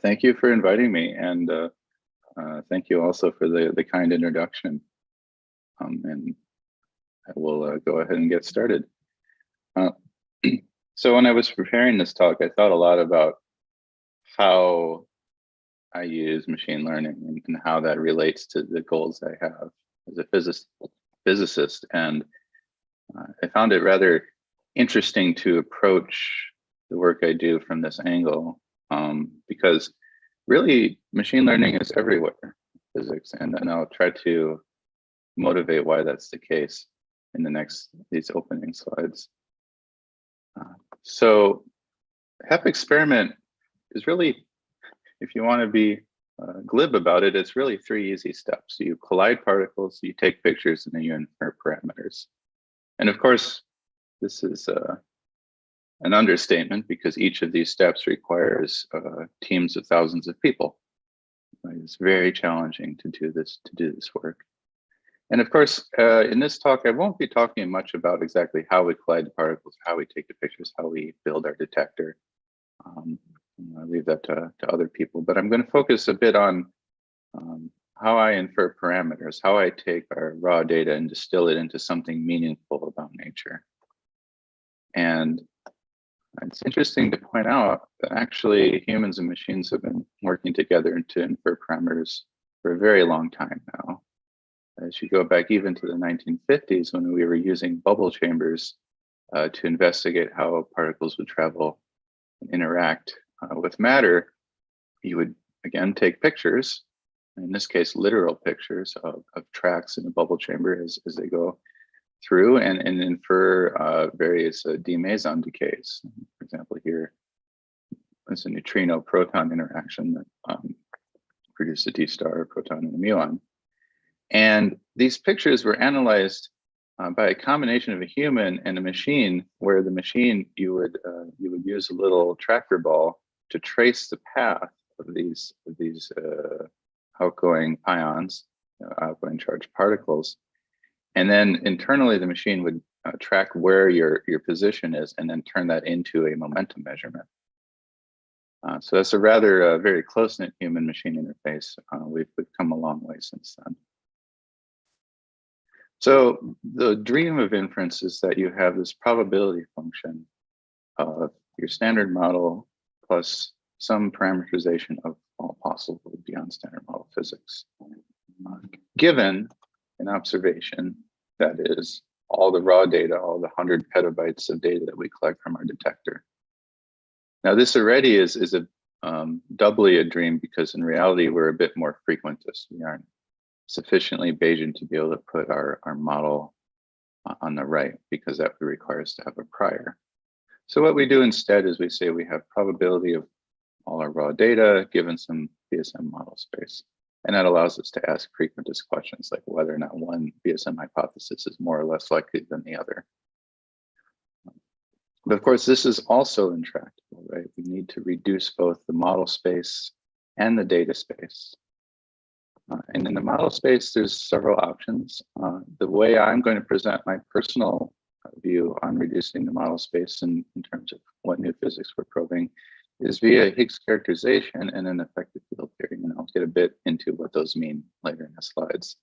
Thank you for inviting me, and thank you also for the kind introduction. And I will go ahead and get started. So when I was preparing this talk, I thought a lot about how I use machine learning and how that relates to the goals I have as a physicist. And I found it rather interesting to approach the work I do from this angle, because really machine learning is everywhere in physics, and I'll try to motivate why that's the case in these opening slides. So HEP experiment is really, if you want to be glib about it, it's really 3 easy steps. You collide particles, you take pictures, and then you infer parameters. And of course, this is an understatement because each of these steps requires teams of thousands of people. Right? It's very challenging to do this work. And of course, in this talk, I won't be talking much about exactly how we collide the particles, how we take the pictures, how we build our detector. I'll leave that to other people, but I'm going to focus a bit on how I infer parameters, how I take our raw data and distill it into something meaningful about nature. And it's interesting to point out that actually humans and machines have been working together to infer parameters for a very long time now. As you go back even to the 1950s, when we were using bubble chambers to investigate how particles would travel and interact with matter, you would again take pictures, in this case literal pictures of tracks in a bubble chamber as they go through, and infer various D meson decays. For example, here is a neutrino proton interaction that produced a D star, a proton, and a muon. And these pictures were analyzed by a combination of a human and a machine, where the machine, you would use a little tractor ball to trace the path of these outgoing ions, outgoing charged particles. And then internally, the machine would track where your position is and then turn that into a momentum measurement. So that's a rather very close-knit human-machine interface. We've come a long way since then. So the dream of inference is that you have this probability function of your standard model plus some parameterization of all possible beyond standard model physics, given an observation, that is all the raw data, all the 100 petabytes of data that we collect from our detector. Now this already is a doubly a dream, because in reality, we're a bit more frequentist. We aren't sufficiently Bayesian to be able to put our model on the right, because that would require us to have a prior. So what we do instead is we say we have probability of all our raw data given some BSM model space. And that allows us to ask frequentist questions like whether or not one BSM hypothesis is more or less likely than the other. But of course, this is also intractable, right? We need to reduce both the model space and the data space. And in the model space, there's several options. The way I'm going to present my personal view on reducing the model space in terms of what new physics we're probing is via Higgs characterization and an effective field theory. And I'll get a bit into what those mean later in the slides.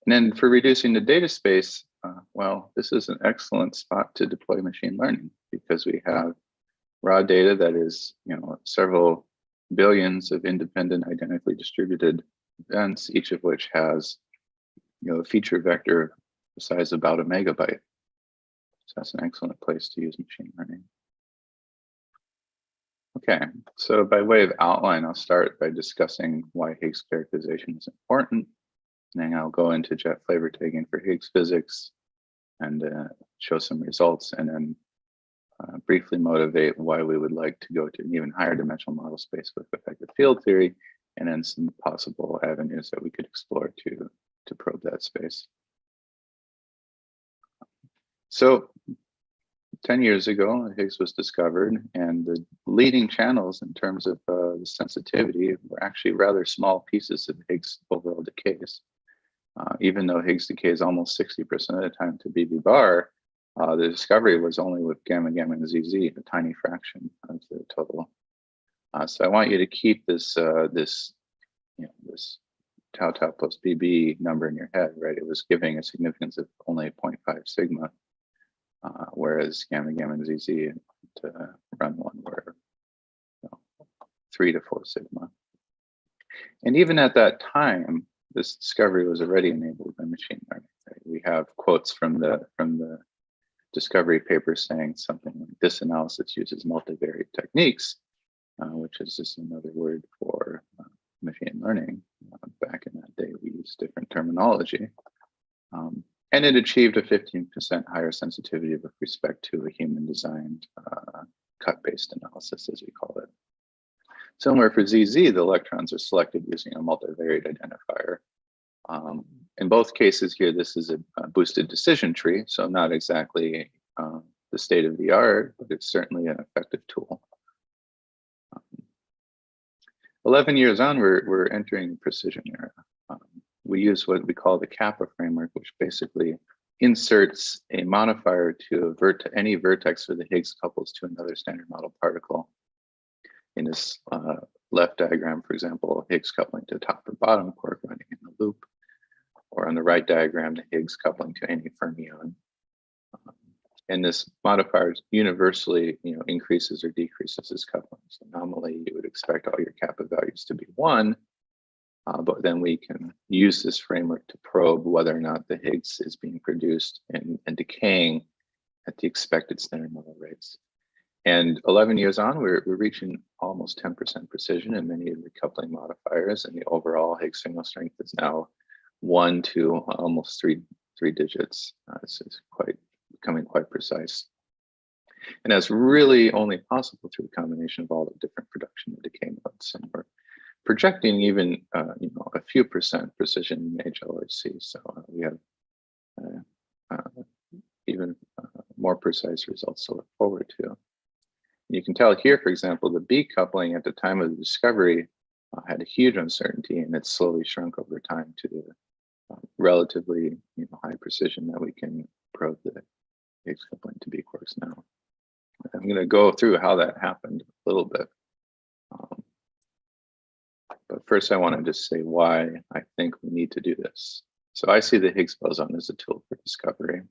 And then for reducing the data space, well, this is an excellent spot to deploy machine learning, because we have raw data that is, several billions of independent, identically distributed events, each of which has, a feature vector the size of about a megabyte. So that's an excellent place to use machine learning. Okay, so by way of outline, I'll start by discussing why Higgs characterization is important. And then I'll go into jet flavor taking for Higgs physics and show some results, and then briefly motivate why we would like to go to an even higher dimensional model space with effective field theory, and then some possible avenues that we could explore to probe that space. So 10 years ago, Higgs was discovered, and the leading channels in terms of the sensitivity were actually rather small pieces of Higgs overall decays. Even though Higgs decays almost 60% of the time to BB bar, the discovery was only with gamma, gamma, and ZZ, a tiny fraction of the total So I want you to keep this this tau tau plus BB number in your head, right? It was giving a significance of only 0.5 sigma, whereas gamma gamma and ZZ to run one were 3 to 4 sigma. And even at that time, this discovery was already enabled by machine learning. Right? We have quotes from the discovery paper saying something like, this analysis uses multivariate techniques, which is just another word for machine learning. Back in that day, we used different terminology. And it achieved a 15% higher sensitivity with respect to a human-designed cut-based analysis, as we call it. Similar for ZZ, the electrons are selected using a multivariate identifier. In both cases here, this is a boosted decision tree, so not exactly the state of the art, but it's certainly an effective tool. 11 years on, we're entering precision era. We use what we call the kappa framework, which basically inserts a modifier to any vertex where the Higgs couples to another standard model particle. In this left diagram, for example, Higgs coupling to top or bottom quark running in the loop, or on the right diagram, the Higgs coupling to any fermion. And this modifier universally, increases or decreases this coupling. So normally you would expect all your kappa values to be 1, but then we can use this framework to probe whether or not the Higgs is being produced and decaying at the expected standard model rates. And 11 years on, we're reaching almost 10% precision in many of the coupling modifiers, and the overall Higgs signal strength is now 1 to almost three digits. It's becoming quite precise. And that's really only possible through a combination of all the different production and decay modes. And we're projecting even a few percent precision in HLHC. So we have even more precise results to look forward to. You can tell here, for example, the B coupling at the time of the discovery had a huge uncertainty, and it's slowly shrunk over time to the relatively high precision that we can probe the Higgs coupling to B quarks now. I'm going to go through how that happened a little bit. But first, I want to just say why I think we need to do this. So I see the Higgs boson as a tool for discovery.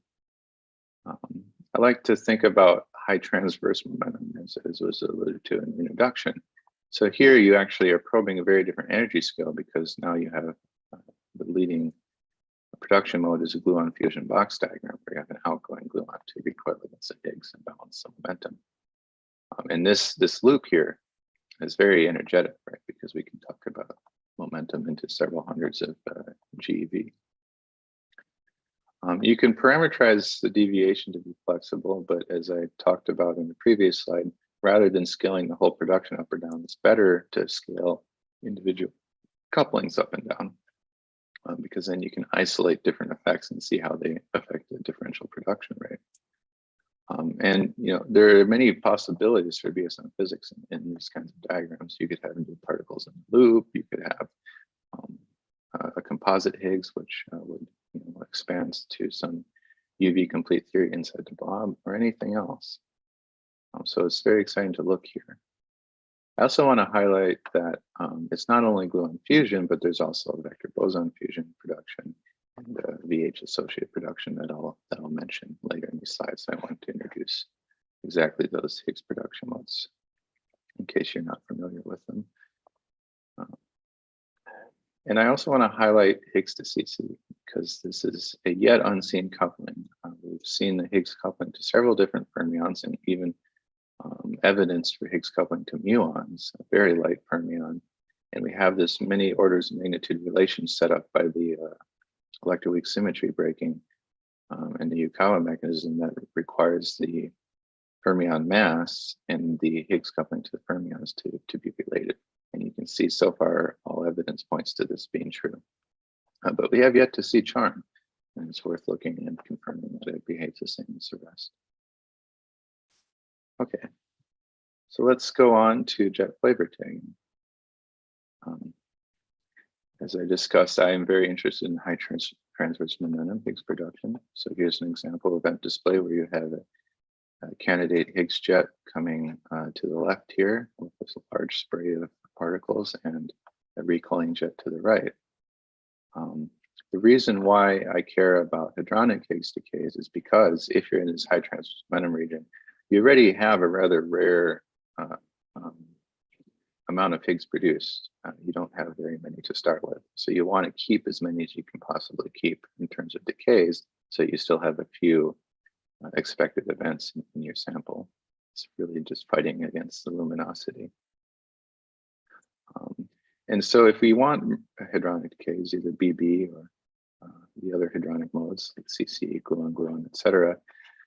I like to think about high transverse momentum, as was alluded to in the introduction. So here you actually are probing a very different energy scale, because now you have the leading production mode is a gluon fusion box diagram, where you have an outgoing gluon to recoil against the Higgs and balance the momentum. And this loop here is very energetic, right? Because we can talk about momentum into several hundreds of GeV. You can parameterize the deviation to be flexible, but as I talked about in the previous slide, rather than scaling the whole production up or down, it's better to scale individual couplings up and down, because then you can isolate different effects and see how they affect the differential production rate. And there are many possibilities for BSM physics in these kinds of diagrams. You could have new particles in the loop. You could have a composite Higgs, which would expands to some UV complete theory inside the blob, or anything else. So it's very exciting to look here. I also want to highlight that it's not only gluon fusion, but there's also vector boson fusion production and VH associated production that I'll mention later in these slides. I want to introduce exactly those Higgs production modes in case you're not familiar with them. And I also want to highlight Higgs to CC, because this is a yet unseen coupling. We've seen the Higgs coupling to several different fermions, and even evidence for Higgs coupling to muons, a very light fermion. And we have this many orders of magnitude relation set up by the electroweak symmetry breaking and the Yukawa mechanism that requires the fermion mass and the Higgs coupling to the fermions to be related. And you can see so far all evidence points to this being true. But we have yet to see charm, and it's worth looking and confirming that it behaves the same as the rest. Okay, so let's go on to jet flavor tagging. As I discussed, I am very interested in high transverse momentum Higgs production. So here's an example of event display where you have candidate Higgs jet coming to the left here with this large spray of particles and a recoiling jet to the right. The reason why I care about hadronic Higgs decays is because if you're in this high transverse momentum region, you already have a rather rare amount of Higgs produced. You don't have very many to start with. So you want to keep as many as you can possibly keep in terms of decays, so you still have a few expected events in your sample. It's really just fighting against the luminosity. And so if we want hadronic decays, either BB or the other hadronic modes like CC, gluon, gluon, etc.,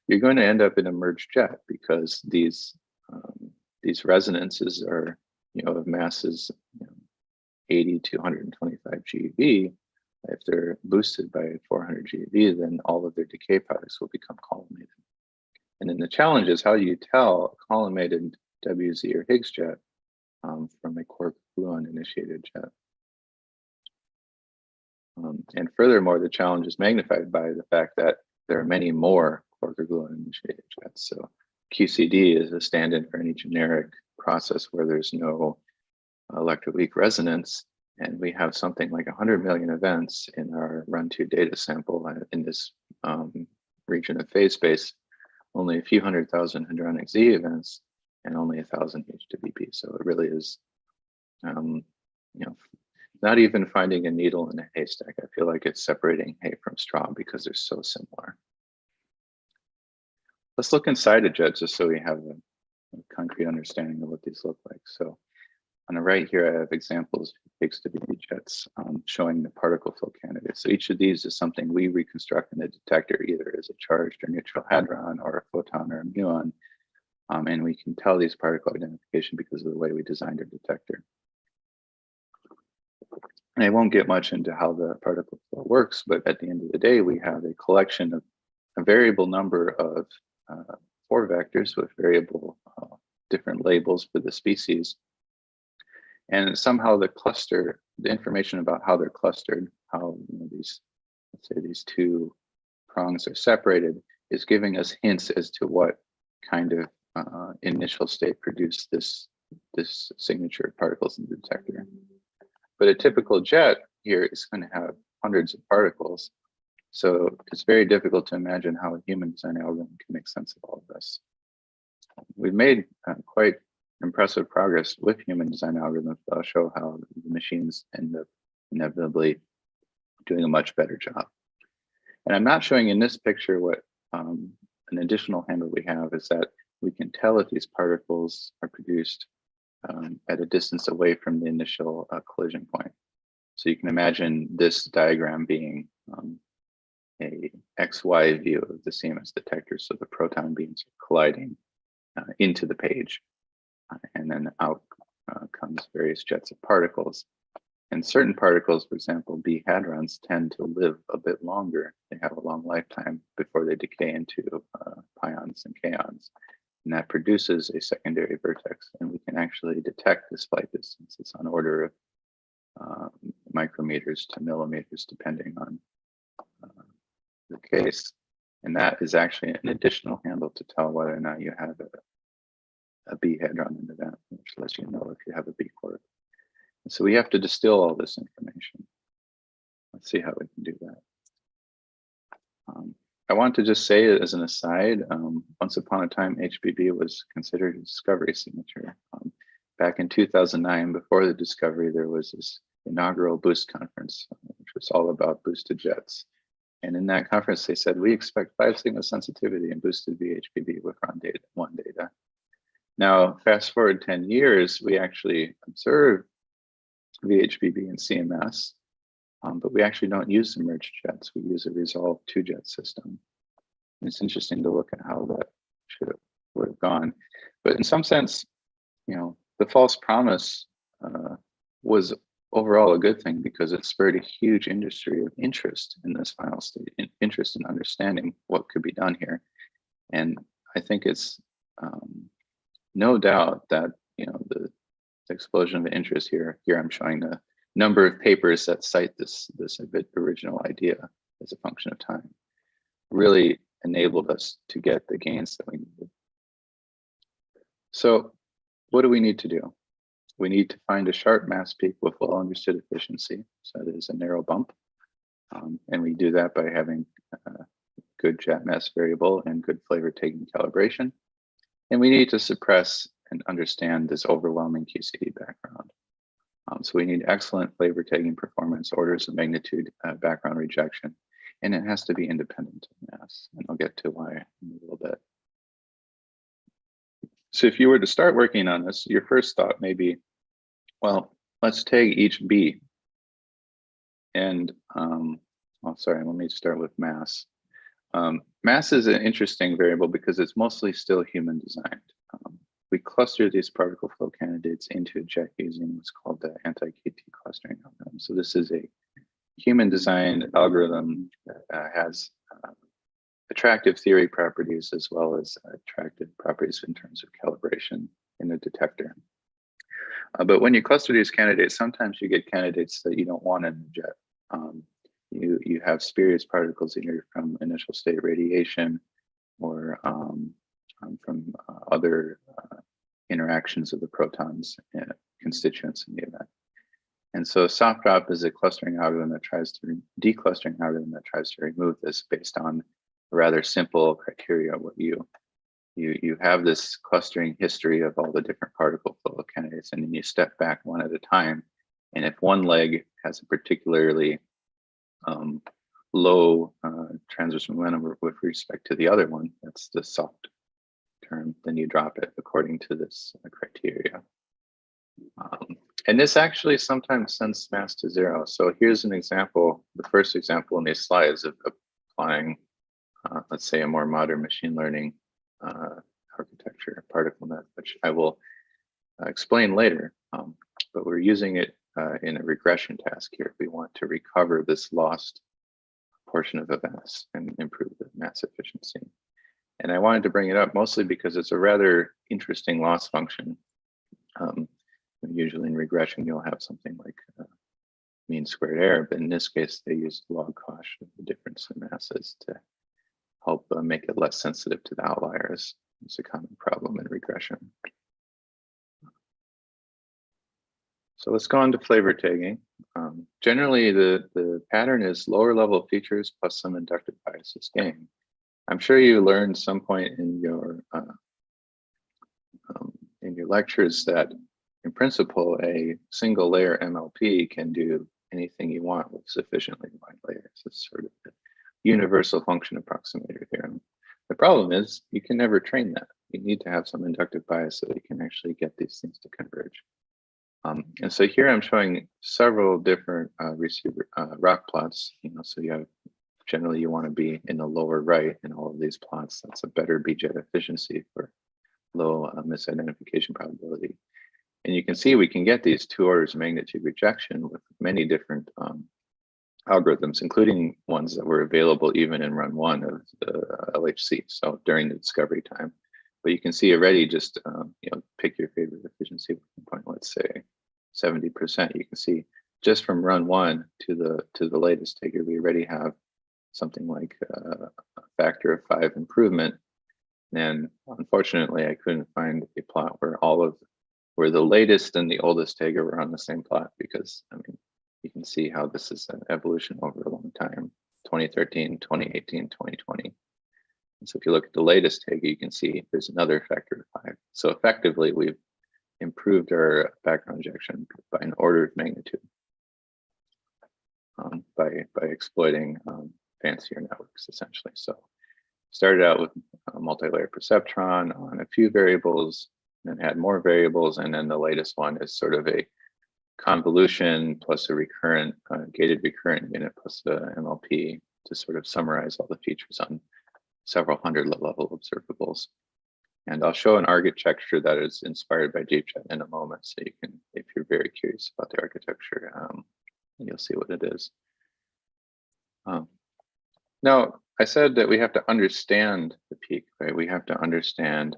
you're going to end up in a merged jet because these resonances are, of masses 80 to 125 GeV. If they're boosted by 400 GeV, then all of their decay products will become collimated. And then the challenge is, how do you tell a collimated WZ or Higgs jet from a quark gluon initiated jet? And furthermore, the challenge is magnified by the fact that there are many more quark or gluon initiated jets. So QCD is a stand-in for any generic process where there's no electroweak resonance. And we have something like 100 million events in our run-2 data sample in this region of phase space, only a few 100,000 hadronic Z events, and only 1,000 H2BP. So it really is, not even finding a needle in a haystack. I feel like it's separating hay from straw because they're so similar. Let's look inside a jet just so we have a concrete understanding of what these look like. So on the right here, I have examples of Higgs to BB jets showing the particle flow candidates. So each of these is something we reconstruct in a detector, either as a charged or neutral hadron or a photon or a muon. And we can tell these particle identification because of the way we designed our detector. And I won't get much into how the particle flow works, but at the end of the day, we have a collection of a variable number of 4 vectors with variable different labels for the species. And somehow the cluster, the information about how they're clustered, how these, let's say these 2 prongs are separated, is giving us hints as to what kind of initial state produced this signature of particles in the detector. But a typical jet here is going to have hundreds of particles. So it's very difficult to imagine how a human design algorithm can make sense of all of this. We've made quite impressive progress with human design algorithms, but I'll show how the machines end up inevitably doing a much better job. And I'm not showing in this picture what an additional handle we have is that we can tell if these particles are produced at a distance away from the initial collision point. So you can imagine this diagram being a XY view of the CMS detector. So the proton beams are colliding into the page, and then out comes various jets of particles. And certain particles, for example, B hadrons, tend to live a bit longer. They have a long lifetime before they decay into pions and kaons. And that produces a secondary vertex. And we can actually detect this flight distance. It's on order of micrometers to millimeters, depending on the case. And that is actually an additional handle to tell whether or not you have a B hadron in the event, which lets you know if you have a B quark. And so we have to distill all this information. Let's see how we can do that. I want to just say as an aside, once upon a time, HBB was considered a discovery signature. Back in 2009, before the discovery, there was this inaugural Boost conference, which was all about boosted jets. And in that conference, they said, we expect 5 sigma sensitivity in boosted VHBB with one data. Now, fast forward 10 years, we actually observe VHBB and CMS, but we actually don't use merged jets. We use a resolved 2-jet system. And it's interesting to look at how that would have gone. But in some sense, the false promise was overall a good thing because it spurred a huge industry of interest in this final state, interest in understanding what could be done here. And I think it's no doubt that the explosion of interest here I'm showing the number of papers that cite this original idea as a function of time, really enabled us to get the gains that we needed. So what do we need to do? We need to find a sharp mass peak with well understood efficiency. So that is a narrow bump. And we do that by having good jet mass variable and good flavor taking calibration. And we need to suppress and understand this overwhelming QCD background. So we need excellent flavor taking performance, orders of magnitude background rejection, and it has to be independent of mass. And I'll get to why in a little bit. So if you were to start working on this, your first thought may be, well, let's take each B. And, well, sorry, let me start with mass. Mass is an interesting variable because it's mostly still human designed. We cluster these particle flow candidates into a jet using what's called the anti-KT clustering algorithm. So this is a human designed algorithm that has attractive theory properties as well as attractive properties in terms of calibration in the detector. But when you cluster these candidates, sometimes you get candidates that you don't want in the jet. You have spurious particles either from initial state radiation or from other interactions of the protons and constituents in the event. And so soft drop is a clustering algorithm that tries to declustering algorithm that tries to remove this based on a rather simple criteria. What you have this clustering history of all the different particle flow candidates, and then you step back one at a time. And if one leg has a particularly low transverse momentum with respect to the other one, that's the soft term, then you drop it according to this criteria. And this actually sometimes sends mass to zero. So here's an example, the first example in these slides of applying, let's say, a more modern machine learning architecture particle net, which I will explain later. But we're using it in a regression task here. We want to recover this lost portion of events and improve the mass efficiency. And I wanted to bring it up mostly because it's a rather interesting loss function. Usually in regression, you'll have something like mean squared error, but in this case, they used log cosh of the difference in masses to help make it less sensitive to the outliers. It's a common problem in regression. So let's go on to flavor tagging. Generally, the pattern is lower level features plus some inductive biases gain. I'm sure you learned some point in your lectures that in principle, a single layer MLP can do anything you want with sufficiently wide layers. It's sort of the universal function approximator theorem. The problem is you can never train that. You need to have some inductive bias so that you can actually get these things to converge. And so here I'm showing several different receiver rock plots. So you have generally you want to be in the lower right in all of these plots. That's a better BJet efficiency for low misidentification probability. And you can see we can get these 2 orders of magnitude rejection with many different algorithms, including ones that were available even in run 1 of the LHC, so during the discovery time. But you can see already just, pick your favorite efficiency point, let's say 70%. You can see just from run 1 to the latest taker, we already have something like a factor of 5 improvement. And unfortunately, I couldn't find a plot where the latest and the oldest taker were on the same plot, because you can see how this is an evolution over a long time, 2013, 2018, 2020. And so if you look at the latest taker, you can see there's another factor of 5. So effectively, we've improved our background injection by an order of magnitude by exploiting fancier networks, essentially. So started out with a multi-layer perceptron on a few variables, and had more variables, and then the latest one is sort of a convolution plus a recurrent gated recurrent unit plus the MLP to sort of summarize all the features on several hundred level observables. And I'll show an architecture that is inspired by DeepJet in a moment, so you can, if you're very curious about the architecture, you'll see what it is. Now, I said that we have to understand the peak, right? We have to understand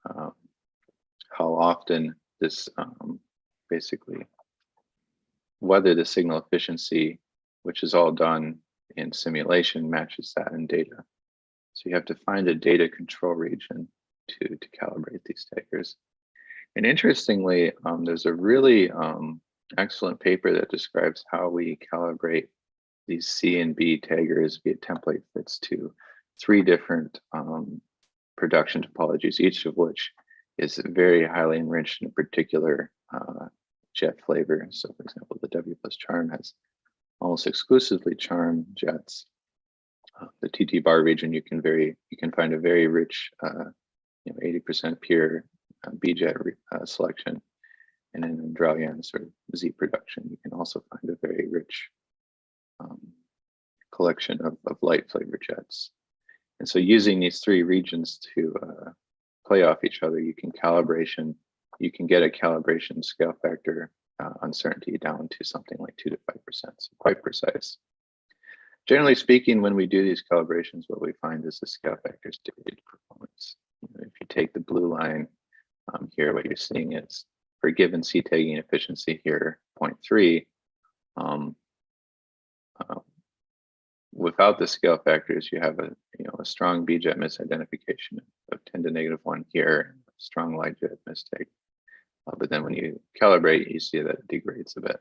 how often this basically, whether the signal efficiency, which is all done in simulation, matches that in data. So you have to find a data control region to calibrate these takers. And interestingly, there's a really excellent paper that describes how we calibrate these C and B taggers via template fits to 3 different production topologies, each of which is very highly enriched in a particular jet flavor. So for example, the W plus charm has almost exclusively charm jets. The TT bar region, you can find a very rich, 80% pure B jet selection. And then in Drauyan sort of Z production, you can also find a very rich collection of light flavored jets. And so using these 3 regions to play off each other, you can get a calibration scale factor uncertainty down to something like 2 to 5%, so quite precise. Generally speaking, when we do these calibrations, what we find is the scale factors dictate performance. If you take the blue line here, what you're seeing is for a given C tagging efficiency here, 0.3, without the scale factors, you have a strong B-jet misidentification of 10 to -1 here, strong light jet mistake. But then when you calibrate, you see that it degrades a bit.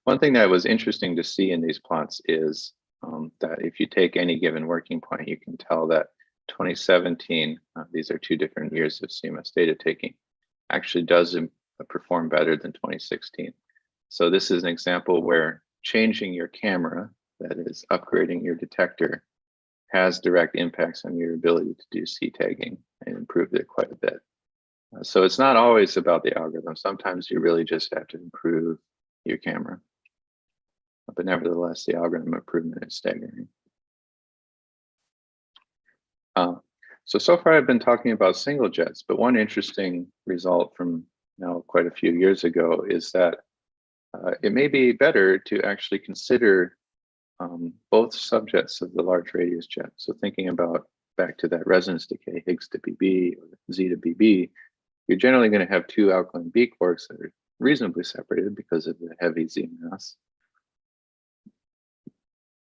One thing that was interesting to see in these plots is that if you take any given working point, you can tell that 2017, these are 2 different years of CMS data taking, actually does perform better than 2016. So this is an example where changing your camera, that is upgrading your detector, has direct impacts on your ability to do C tagging and improved it quite a bit. So it's not always about the algorithm. Sometimes you really just have to improve your camera. But nevertheless, the algorithm improvement is staggering. So far I've been talking about single jets, but one interesting result from now quite a few years ago is that it may be better to actually consider both subjets of the large radius jet. So thinking about back to that resonance decay, Higgs to BB or Z to BB, you're generally going to have 2 alkaline B quarks that are reasonably separated because of the heavy Z mass.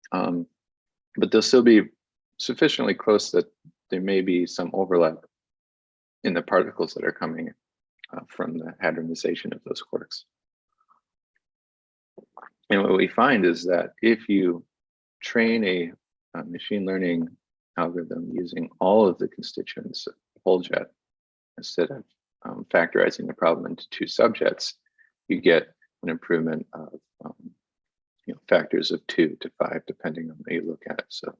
But they'll still be sufficiently close that there may be some overlap in the particles that are coming from the hadronization of those quarks. And what we find is that if you train a machine learning algorithm using all of the constituents of the whole jet, instead of factorizing the problem into 2 subjets, you get an improvement of factors of 2 to 5, depending on how you look at it. So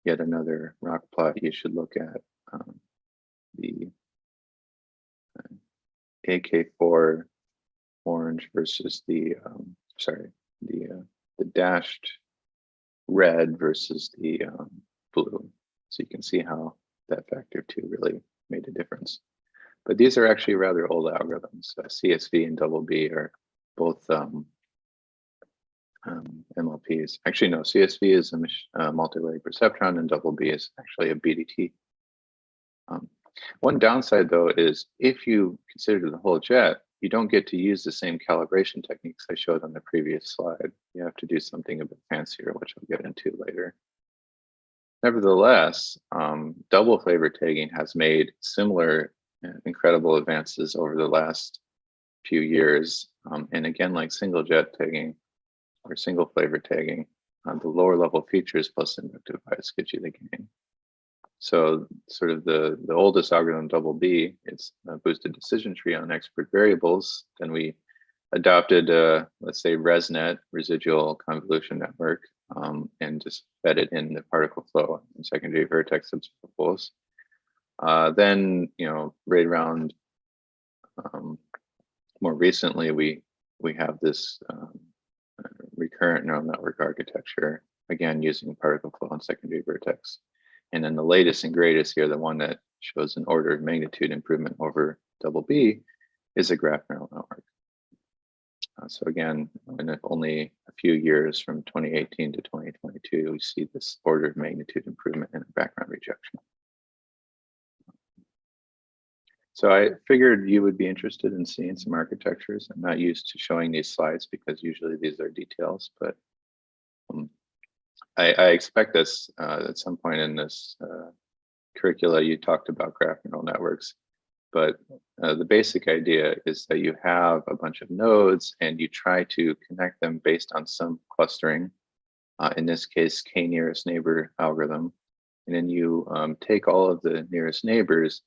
yet another rock plot, you should look at the AK4 orange versus the dashed red versus the blue. So you can see how that factor 2 really made a difference. But these are actually rather old algorithms. CSV and double B are both MLPs. Actually, no, CSV is a multi-leg perceptron and double B is actually a BDT. One downside though is if you consider the whole jet, you don't get to use the same calibration techniques I showed on the previous slide. You have to do something a bit fancier, which I'll get into later. Nevertheless, double flavor tagging has made similar incredible advances over the last few years. And again, like single jet tagging or single flavor tagging, the lower level features plus inductive bias get you the gain. So sort of the oldest algorithm, double B, it's a boosted decision tree on expert variables. Then we adopted, let's say, ResNet, residual convolution network, and just fed it in the particle flow and secondary vertex observables. Then, right around more recently, we have this recurrent neural network architecture, again, using particle flow and secondary vertex. And then the latest and greatest here, the one that shows an order of magnitude improvement over double B, is a graph neural network. So again, in only a few years from 2018 to 2022, we see this order of magnitude improvement in background rejection. So I figured you would be interested in seeing some architectures. I'm not used to showing these slides because usually these are details, but I expect this at some point in this curricula, you talked about graph neural networks. But the basic idea is that you have a bunch of nodes and you try to connect them based on some clustering, in this case, k nearest neighbor algorithm. And then you take all of the nearest neighbors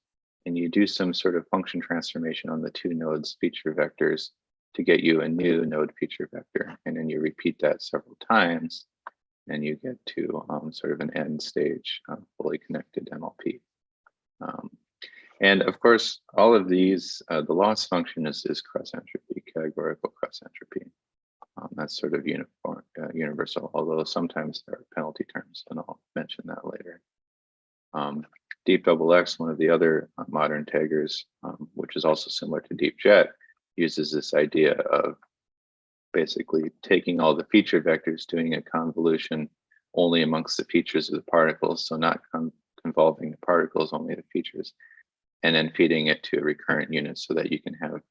and you do some sort of function transformation on the two nodes feature vectors to get you a new node feature vector. And then you repeat that several times and you get to sort of an end stage fully connected MLP. And of course, all of these, the loss function is cross entropy, categorical cross entropy. That's sort of uniform, universal, although sometimes there are penalty terms, and I'll mention that later. Deep double X, one of the other modern taggers, which is also similar to Deep Jet, uses this idea of basically taking all the feature vectors, doing a convolution only amongst the features of the particles, so not convolving the particles, only the features, and then feeding it to a recurrent unit so that you can have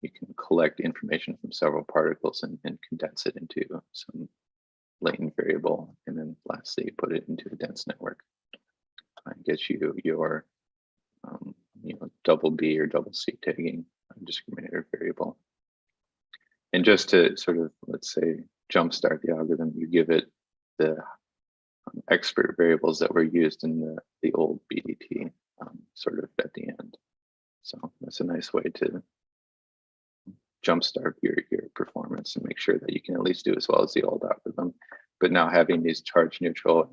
you can collect information from several particles and condense it into some latent variable, and then lastly put it into a dense network. And gets you your double B or double C tagging discriminator variable. And just to sort of, let's say, jumpstart the algorithm, you give it the expert variables that were used in the old BDT sort of at the end. So that's a nice way to jumpstart your performance and make sure that you can at least do as well as the old algorithm. But now having these charge neutral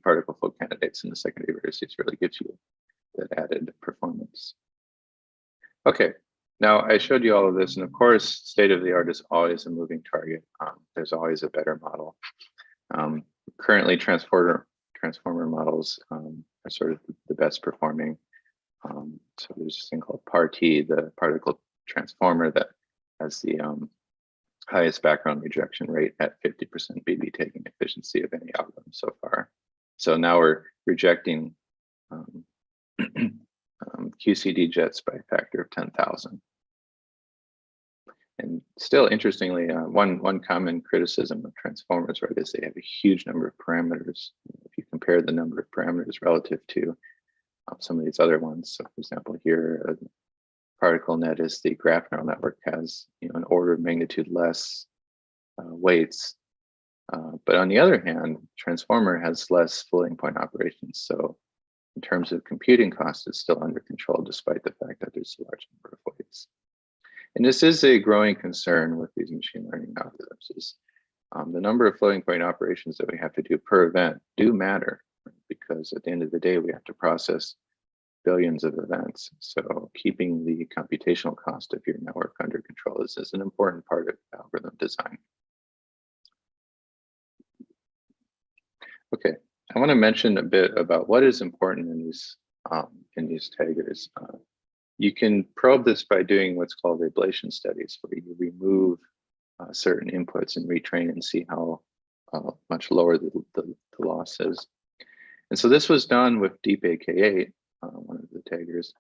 particle flow candidates in the secondary vertices really gives you that added performance. Okay, now I showed you all of this, and of course, state of the art is always a moving target. There's always a better model. Currently, transformer models are sort of the best performing. So there's this thing called Partha, the particle transformer, that has the highest background rejection rate at 50% BB tagging efficiency of any algorithm so far. So now we're rejecting QCD jets by a factor of 10,000. And still, interestingly, one common criticism of transformers, right, is they have a huge number of parameters. If you compare the number of parameters relative to some of these other ones, so for example, here, particle net is the graph neural network has an order of magnitude less weights, but on the other hand, transformer has less floating point operations. So in terms of computing costs, it's still under control, despite the fact that there's a large number of weights. And this is a growing concern with these machine learning algorithms. Is the number of floating point operations that we have to do per event do matter, right? Because at the end of the day, we have to process billions of events. So keeping the computational cost of your network under control is an important part of algorithm design. Okay, I want to mention a bit about what is important in these taggers. You can probe this by doing what's called ablation studies, where you remove certain inputs and retrain and see how much lower the loss is. And so this was done with Deep AK8, one of the taggers.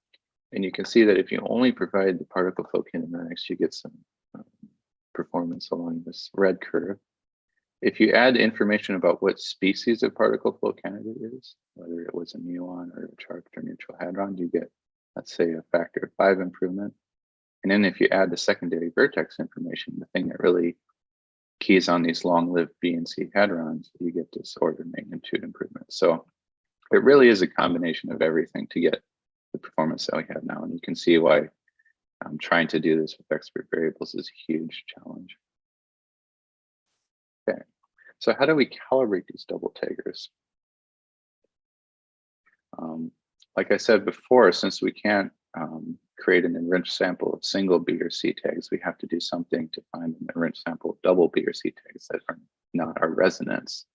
And you can see that if you only provide the particle flow kinematics, you get some performance along this red curve. If you add information about what species of particle flow candidate is, whether it was a muon or a charged or neutral hadron, you get, let's say, a factor of 5 improvement. And then if you add the secondary vertex information, the thing that really keys on these long-lived B and C hadrons, you get this order of magnitude improvement. So it really is a combination of everything to get the performance that we have now. And you can see why trying to do this with expert variables is a huge challenge. Okay, so how do we calibrate these double taggers? Like I said before, since we can't create an enriched sample of single B or C tags, we have to do something to find an enriched sample of double B or C tags that are not our resonance.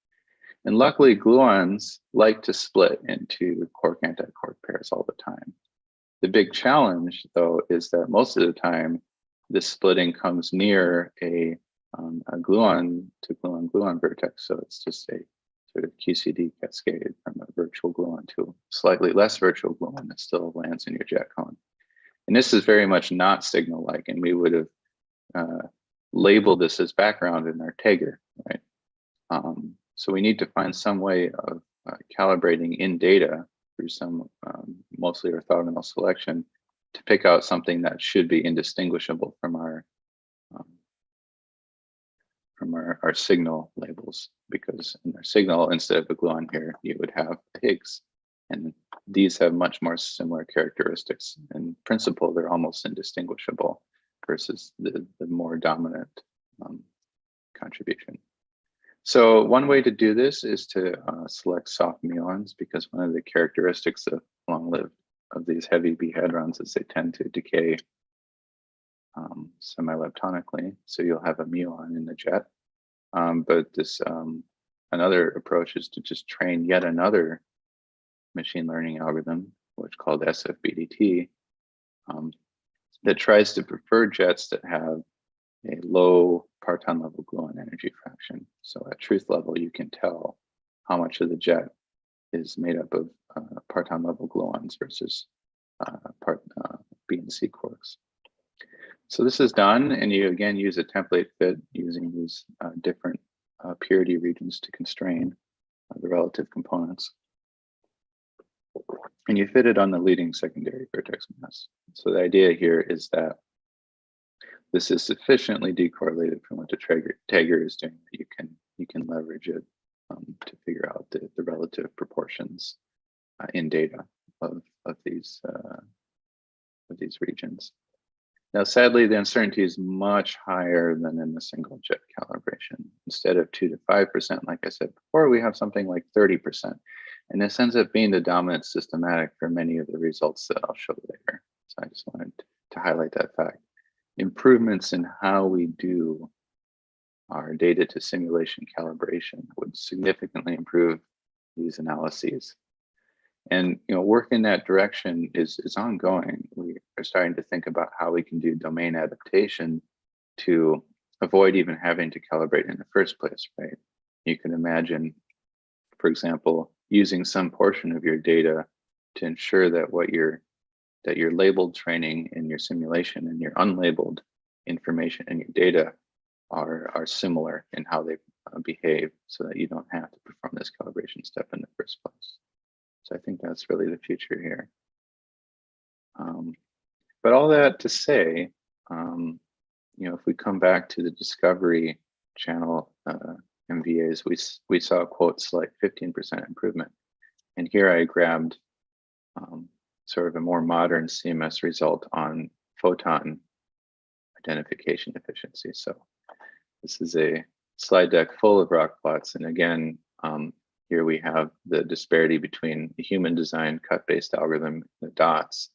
And luckily, gluons like to split into quark-antiquark pairs all the time. The big challenge, though, is that most of the time, this splitting comes near a gluon to gluon vertex. So it's just a sort of QCD cascade from a virtual gluon to a slightly less virtual gluon that still lands in your jet cone. And this is very much not signal-like, and we would have labeled this as background in our tagger, right? So we need to find some way of calibrating in data through some mostly orthogonal selection to pick out something that should be indistinguishable from our signal labels, because in our signal, instead of a gluon here, you would have a Higgs. And these have much more similar characteristics. In principle, they're almost indistinguishable versus the more dominant contribution. So one way to do this is to select soft muons, because one of the characteristics of long-lived of these heavy B hadrons is they tend to decay semi-leptonically. So you'll have a muon in the jet. But this another approach is to just train yet another machine learning algorithm, which is called SFBDT, that tries to prefer jets that have a low parton level gluon energy fraction. So at truth level, you can tell how much of the jet is made up of parton level gluons versus B and C quarks. So this is done, and you again use a template fit using these different purity regions to constrain the relative components. And you fit it on the leading secondary vertex mass. So the idea here is that this is sufficiently decorrelated from what the Tagger is doing that you can leverage it to figure out the relative proportions in data of these regions. Now, sadly, the uncertainty is much higher than in the single jet calibration. Instead of 2 to 5%, like I said before, we have something like 30%. And this ends up being the dominant systematic for many of the results that I'll show later. So I just wanted to highlight that fact. Improvements in how we do our data to simulation calibration would significantly improve these analyses. And work in that direction is ongoing. We are starting to think about how we can do domain adaptation to avoid even having to calibrate in the first place, right? You can imagine, for example, using some portion of your data to ensure that your labeled training in your simulation and your unlabeled information in your data are similar in how they behave, so that you don't have to perform this calibration step in the first place. So I think that's really the future here. But all that to say, if we come back to the discovery channel MVAs, we saw quotes like 15% improvement. And here I grabbed sort of a more modern CMS result on photon identification efficiency. So this is a slide deck full of rock plots. And again, here we have the disparity between the human design cut-based algorithm, the dots,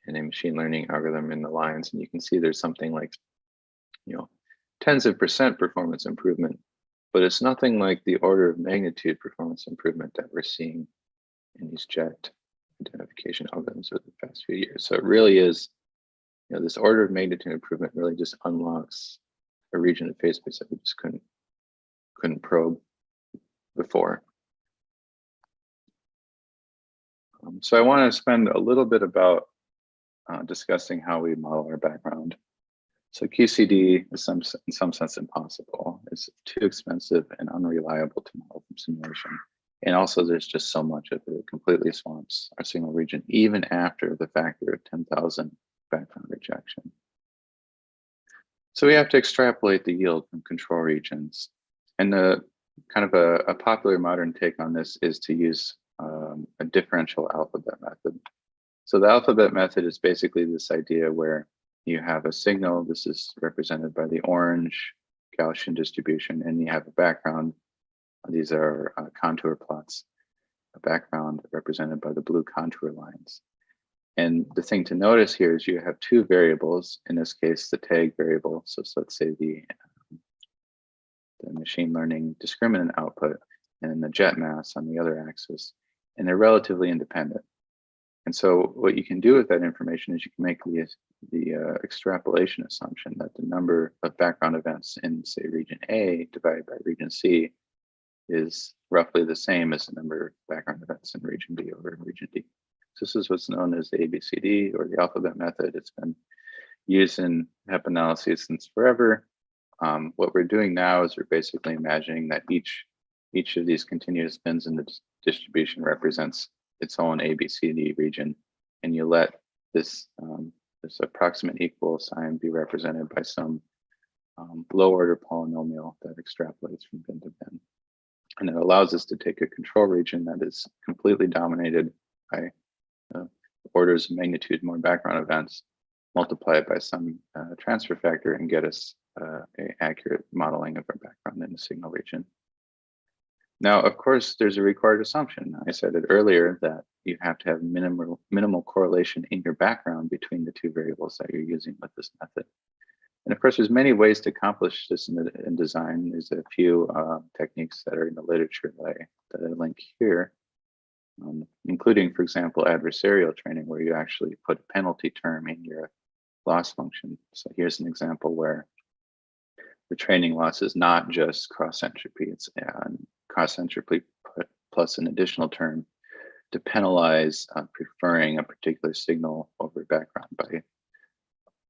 and a machine learning algorithm in the lines. And you can see there's something like, tens of % performance improvement, but it's nothing like the order of magnitude performance improvement that we're seeing in these jet identification algorithms over the past few years. So it really is, this order of magnitude improvement really just unlocks a region of phase space that we just couldn't probe before. So I want to spend a little bit about discussing how we model our background. So QCD is in some sense impossible. It's too expensive and unreliable to model from simulation. And also there's just so much of it completely swamps our signal region, even after the factor of 10,000 background rejection. So we have to extrapolate the yield from control regions. And the kind of a popular modern take on this is to use a differential alphabet method. So the alphabet method is basically this idea where you have a signal. This is represented by the orange Gaussian distribution, and you have a background. These are contour plots, a background represented by the blue contour lines. And the thing to notice here is you have two variables, in this case, the tag variable. So let's say the machine learning discriminant output, and then the jet mass on the other axis, and they're relatively independent. And so what you can do with that information is you can make the extrapolation assumption that the number of background events in, say, region A divided by region C is roughly the same as the number of background events in region B over region D. So this is what's known as the ABCD, or the alphabet method. It's been used in HEP analyses since forever. What we're doing now is we're basically imagining that each of these continuous bins in the distribution represents its own ABCD region, and you let this approximate equal sign be represented by some low order polynomial that extrapolates from bin to bin. And it allows us to take a control region that is completely dominated by orders of magnitude more background events, multiply it by some transfer factor, and get us an accurate modeling of our background in the signal region. Now, of course, there's a required assumption. I said it earlier that you have to have minimal correlation in your background between the two variables that you're using with this method. And of course, there's many ways to accomplish this in design. There's a few techniques that are in the literature that I link here, including, for example, adversarial training, where you actually put a penalty term in your loss function. So here's an example where the training loss is not just cross entropy, it's cross entropy plus an additional term to penalize preferring a particular signal over background. By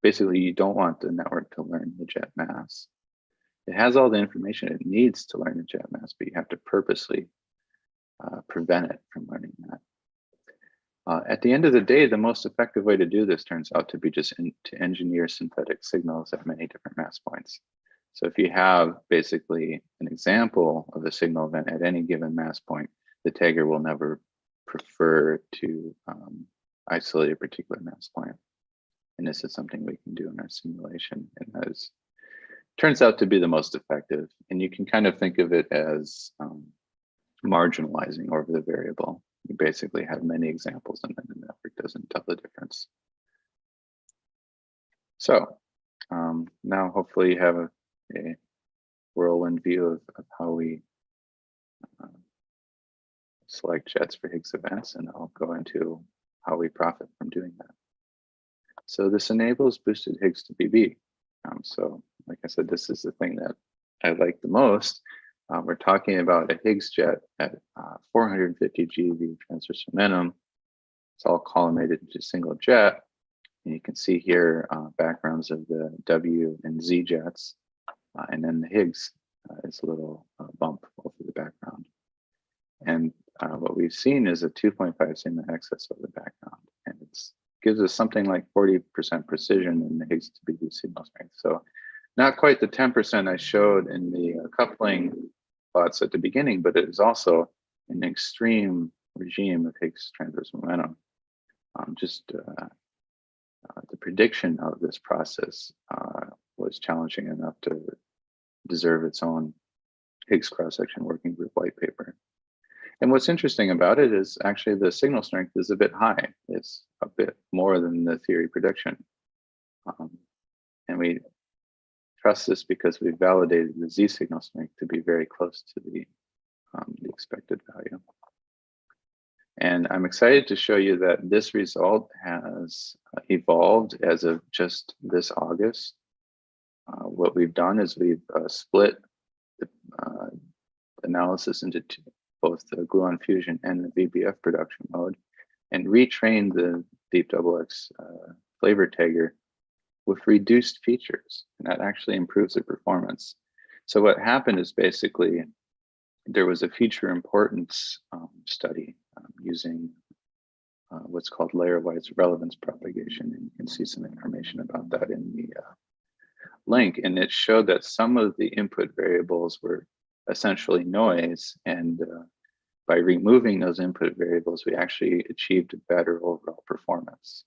basically, you don't want the network to learn the jet mass. It has all the information it needs to learn the jet mass, but you have to purposely prevent it from learning that. At the end of the day, the most effective way to do this turns out to be just to engineer synthetic signals at many different mass points. So if you have basically an example of a signal event at any given mass point, the tagger will never prefer to isolate a particular mass point. And this is something we can do in our simulation. And that turns out to be the most effective. And you can kind of think of it as marginalizing over the variable. You basically have many examples and then the network doesn't tell the difference. So now hopefully you have a whirlwind view of how we select jets for Higgs events, and I'll go into how we profit from doing that. So this enables boosted Higgs to BB. So like I said, this is the thing that I like the most. We're talking about a Higgs jet at 450 GeV transverse momentum. It's all collimated into a single jet. And you can see here backgrounds of the W and Z jets. And then the Higgs is a little bump over the background. And what we've seen is a 2.5 sigma excess over the background. And it gives us something like 40% precision in the Higgs to BB signal strength. So not quite the 10% I showed in the coupling plots at the beginning, but it is also an extreme regime of Higgs transverse momentum. The prediction of this process was challenging enough to deserve its own Higgs cross-section working group white paper. And what's interesting about it is actually the signal strength is a bit high. It's a bit more than the theory prediction. And we trust this because we validated the Z signal strength to be very close to the expected value. And I'm excited to show you that this result has evolved as of just this August. What we've done is we've split the analysis into both the gluon fusion and the VBF production mode, and retrained the deep double X flavor tagger with reduced features, and that actually improves the performance. So what happened is basically there was a feature importance study using what's called layer-wise relevance propagation, and you can see some information about that in the link. And it showed that some of the input variables were essentially noise, and by removing those input variables, we actually achieved a better overall performance.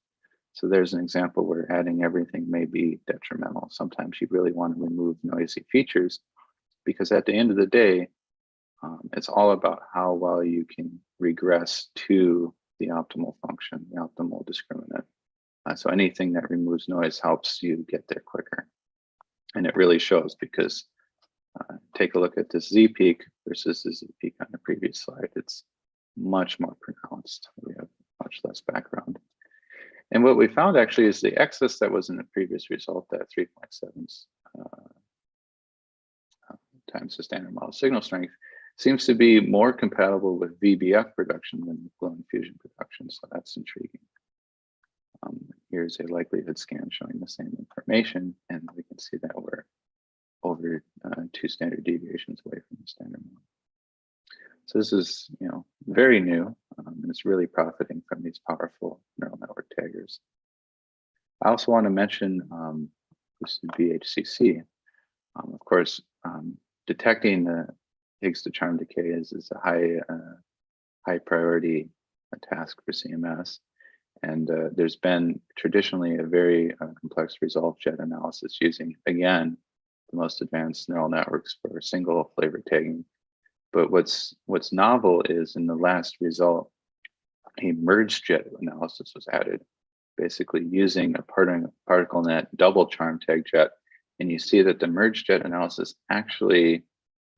So there's an example where adding everything may be detrimental. Sometimes you really want to remove noisy features, because at the end of the day, it's all about how well you can regress to the optimal function, the optimal discriminant. So anything that removes noise helps you get there quicker. And it really shows, because take a look at this Z peak versus the Z peak on the previous slide. It's much more pronounced. We have much less background. And what we found actually is the excess that was in the previous result, that 3.7 times the standard model signal strength, seems to be more compatible with VBF production than gluon fusion production. So that's intriguing. Here's a likelihood scan showing the same information, and we can see that we're over 2 standard deviations away from the standard model. So this is, very new. and it's really profiting from these powerful neural network taggers. I also want to mention this is BHCC. Of course, detecting the Higgs to charm decay is a high priority task for CMS. And there's been traditionally a very complex resolved jet analysis using, again, the most advanced neural networks for single flavor tagging. But what's novel is in the last result, a merged jet analysis was added, basically using a particle net double charm tag jet. And you see that the merged jet analysis actually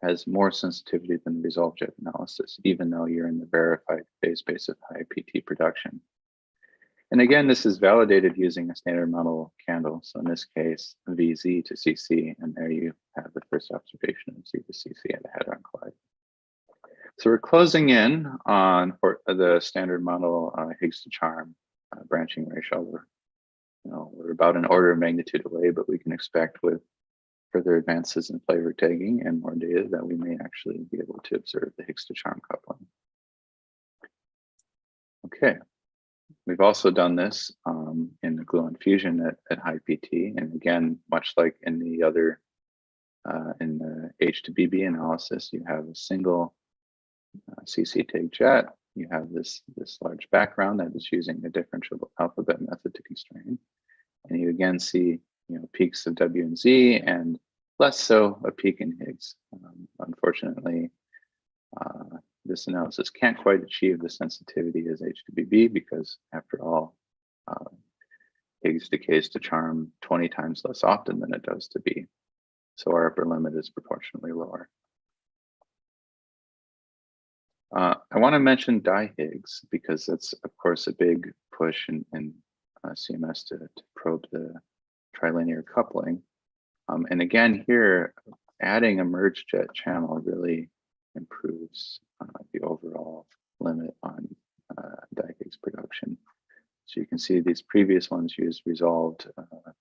has more sensitivity than the resolved jet analysis, even though you're in the verified phase space of high PT production. And again, this is validated using a standard model candle. So in this case, VZ to CC, and there you have the first observation of Z to CC at a Hadron Collider. So we're closing in on the standard model Higgs to charm branching ratio. We're about an order of magnitude away, but we can expect with further advances in flavor tagging and more data that we may actually be able to observe the Higgs to charm coupling. Okay. We've also done this in the gluon fusion at high PT, and again, much like in the other in the H to BB analysis, you have a single CC tag jet. You have this large background that is using the differential alphabet method to constrain, and you again see peaks of W and Z, and less so a peak in Higgs. Unfortunately, this analysis can't quite achieve the sensitivity as H2BB because, after all, Higgs decays to charm 20 times less often than it does to B. So our upper limit is proportionally lower. I want to mention di-Higgs because that's, of course, a big push in CMS to probe the trilinear coupling. And again, here, adding a merged jet channel really improves the overall limit on di-Higgs production. So you can see these previous ones used resolved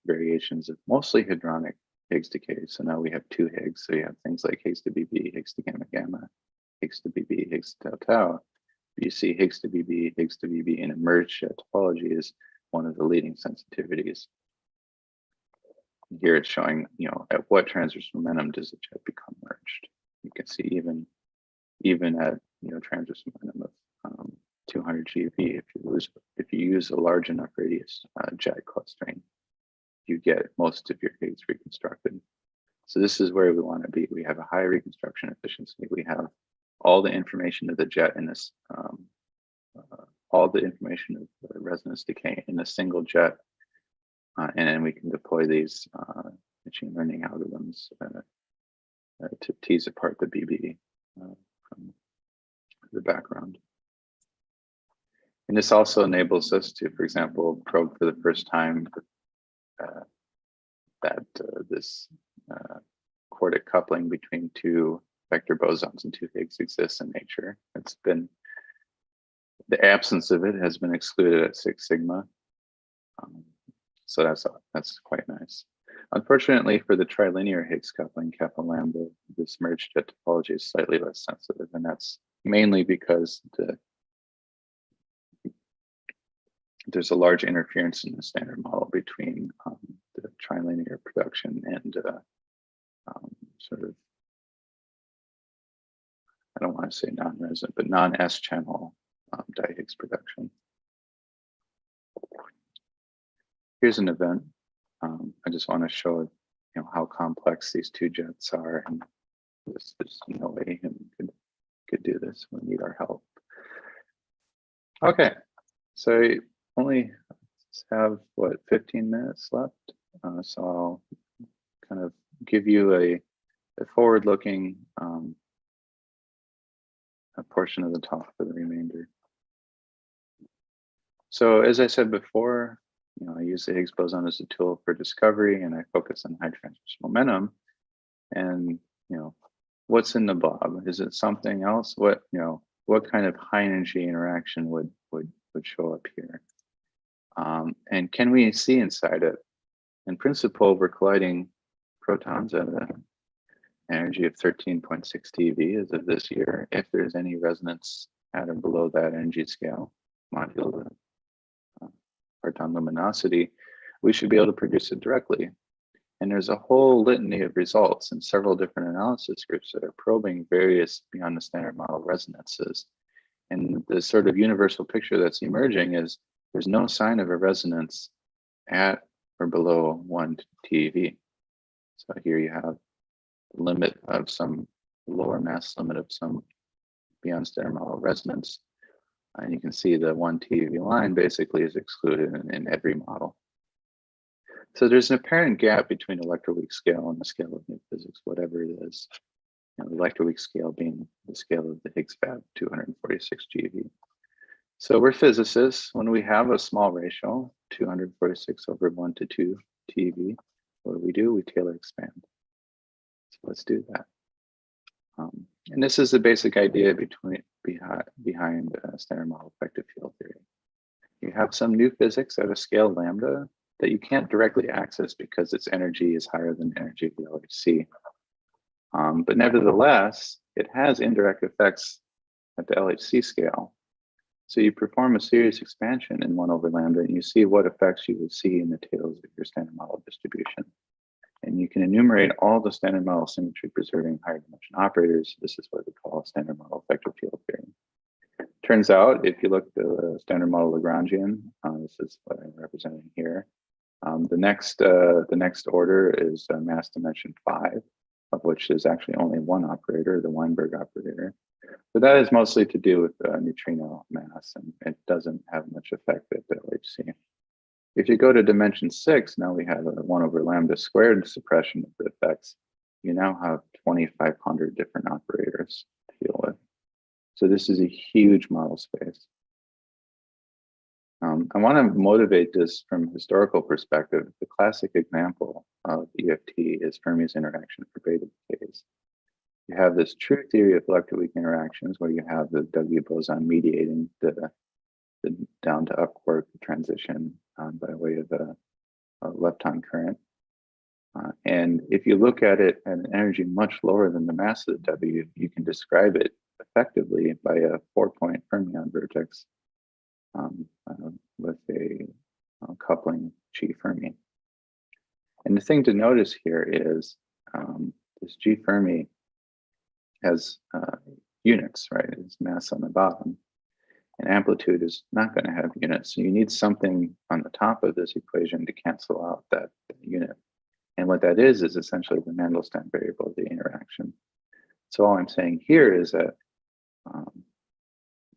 variations of mostly hadronic Higgs decay. So now we have two Higgs. So you have things like Higgs to BB, Higgs to gamma gamma, Higgs to BB, Higgs to tau tau. You see Higgs to BB in a merged jet topology is one of the leading sensitivities. Here it's showing, at what transverse momentum does the jet become merged? You can see even at transverse momentum of 200 GeV, if you use a large enough radius jet clustering, you get most of your Higgs reconstructed. So this is where we want to be. We have a high reconstruction efficiency. We have all the information of the jet in this, all the information of the resonance decay in a single jet. And then we can deploy these machine learning algorithms to tease apart the BB from the background. And this also enables us to, for example, probe for the first time that this quartic coupling between two vector bosons and two Higgs exists in nature. It's been, the absence of it has been excluded at 6 sigma. So that's quite nice. Unfortunately, for the trilinear Higgs coupling, kappa lambda, this merged jet topology is slightly less sensitive, and that's mainly because there's a large interference in the standard model between the trilinear production and sort of, I don't want to say non-resonant, but non-S channel di-Higgs production. Here's an event. I just want to show how complex these two jets are, and there's no way human could do this. We need our help. Okay, so only have what 15 minutes left, so I'll kind of give you a forward-looking a portion of the talk for the remainder. So as I said before, I use the Higgs boson as a tool for discovery, and I focus on high transverse momentum. And what's in the blob? Is it something else? What kind of high energy interaction would show up here? And can we see inside it? In principle, we're colliding protons at an energy of 13.6 TeV as of this year. If there's any resonance at or below that energy scale, modulo the photon luminosity, we should be able to produce it directly. And there's a whole litany of results in several different analysis groups that are probing various beyond the standard model resonances. And the sort of universal picture that's emerging is there's no sign of a resonance at or below 1 TeV. So here you have the limit of some lower mass limit of some beyond standard model resonance. And you can see the 1 TeV line basically is excluded in every model. So there's an apparent gap between electroweak scale and the scale of new physics, whatever it is. You know, the electroweak scale being the scale of the Higgs fab, 246 GeV. So we're physicists. When we have a small ratio, 246 over 1 to 2 TeV, what do? We Taylor expand. So let's do that. And this is the basic idea behind standard model effective field theory. You have some new physics at a scale lambda that you can't directly access because its energy is higher than the energy of the LHC. But nevertheless, it has indirect effects at the LHC scale. So you perform a series expansion in 1 over lambda, and you see what effects you would see in the tails of your standard model distribution. And you can enumerate all the standard model symmetry preserving higher dimension operators. This is what we call standard model effective field theory. Turns out, if you look at the standard model Lagrangian, this is what I'm representing here. The next order is mass dimension 5, of which is actually only one operator, the Weinberg operator. But that is mostly to do with neutrino mass, and it doesn't have much effect at the LHC. If you go to dimension 6, now we have a 1 over lambda squared suppression of the effects. You now have 2,500 different operators to deal with. So this is a huge model space. I want to motivate this from a historical perspective. The classic example of EFT is Fermi's interaction for beta decays. You have this true theory of electroweak interactions where you have the W boson mediating the down to up quark transition by way of a lepton current. And if you look at it at an energy much lower than the mass of the W, you can describe it effectively by a 4-point fermion vertex with a coupling G Fermi. And the thing to notice here is this G Fermi has units, right? It's mass on the bottom. And amplitude is not going to have units. So you need something on the top of this equation to cancel out that unit. And what that is essentially the Mandelstam variable of the interaction. So all I'm saying here is that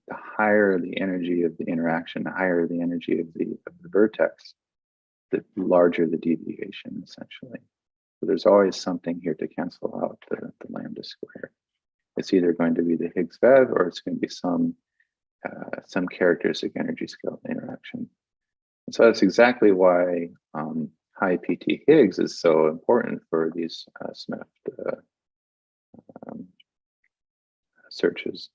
the higher the energy of the interaction, the higher the energy of the vertex, the larger the deviation, essentially. So there's always something here to cancel out the lambda square. It's either going to be the Higgs Vev or it's going to be some characteristic energy scale interaction. And so that's exactly why high PT Higgs is so important for these SMEF searches,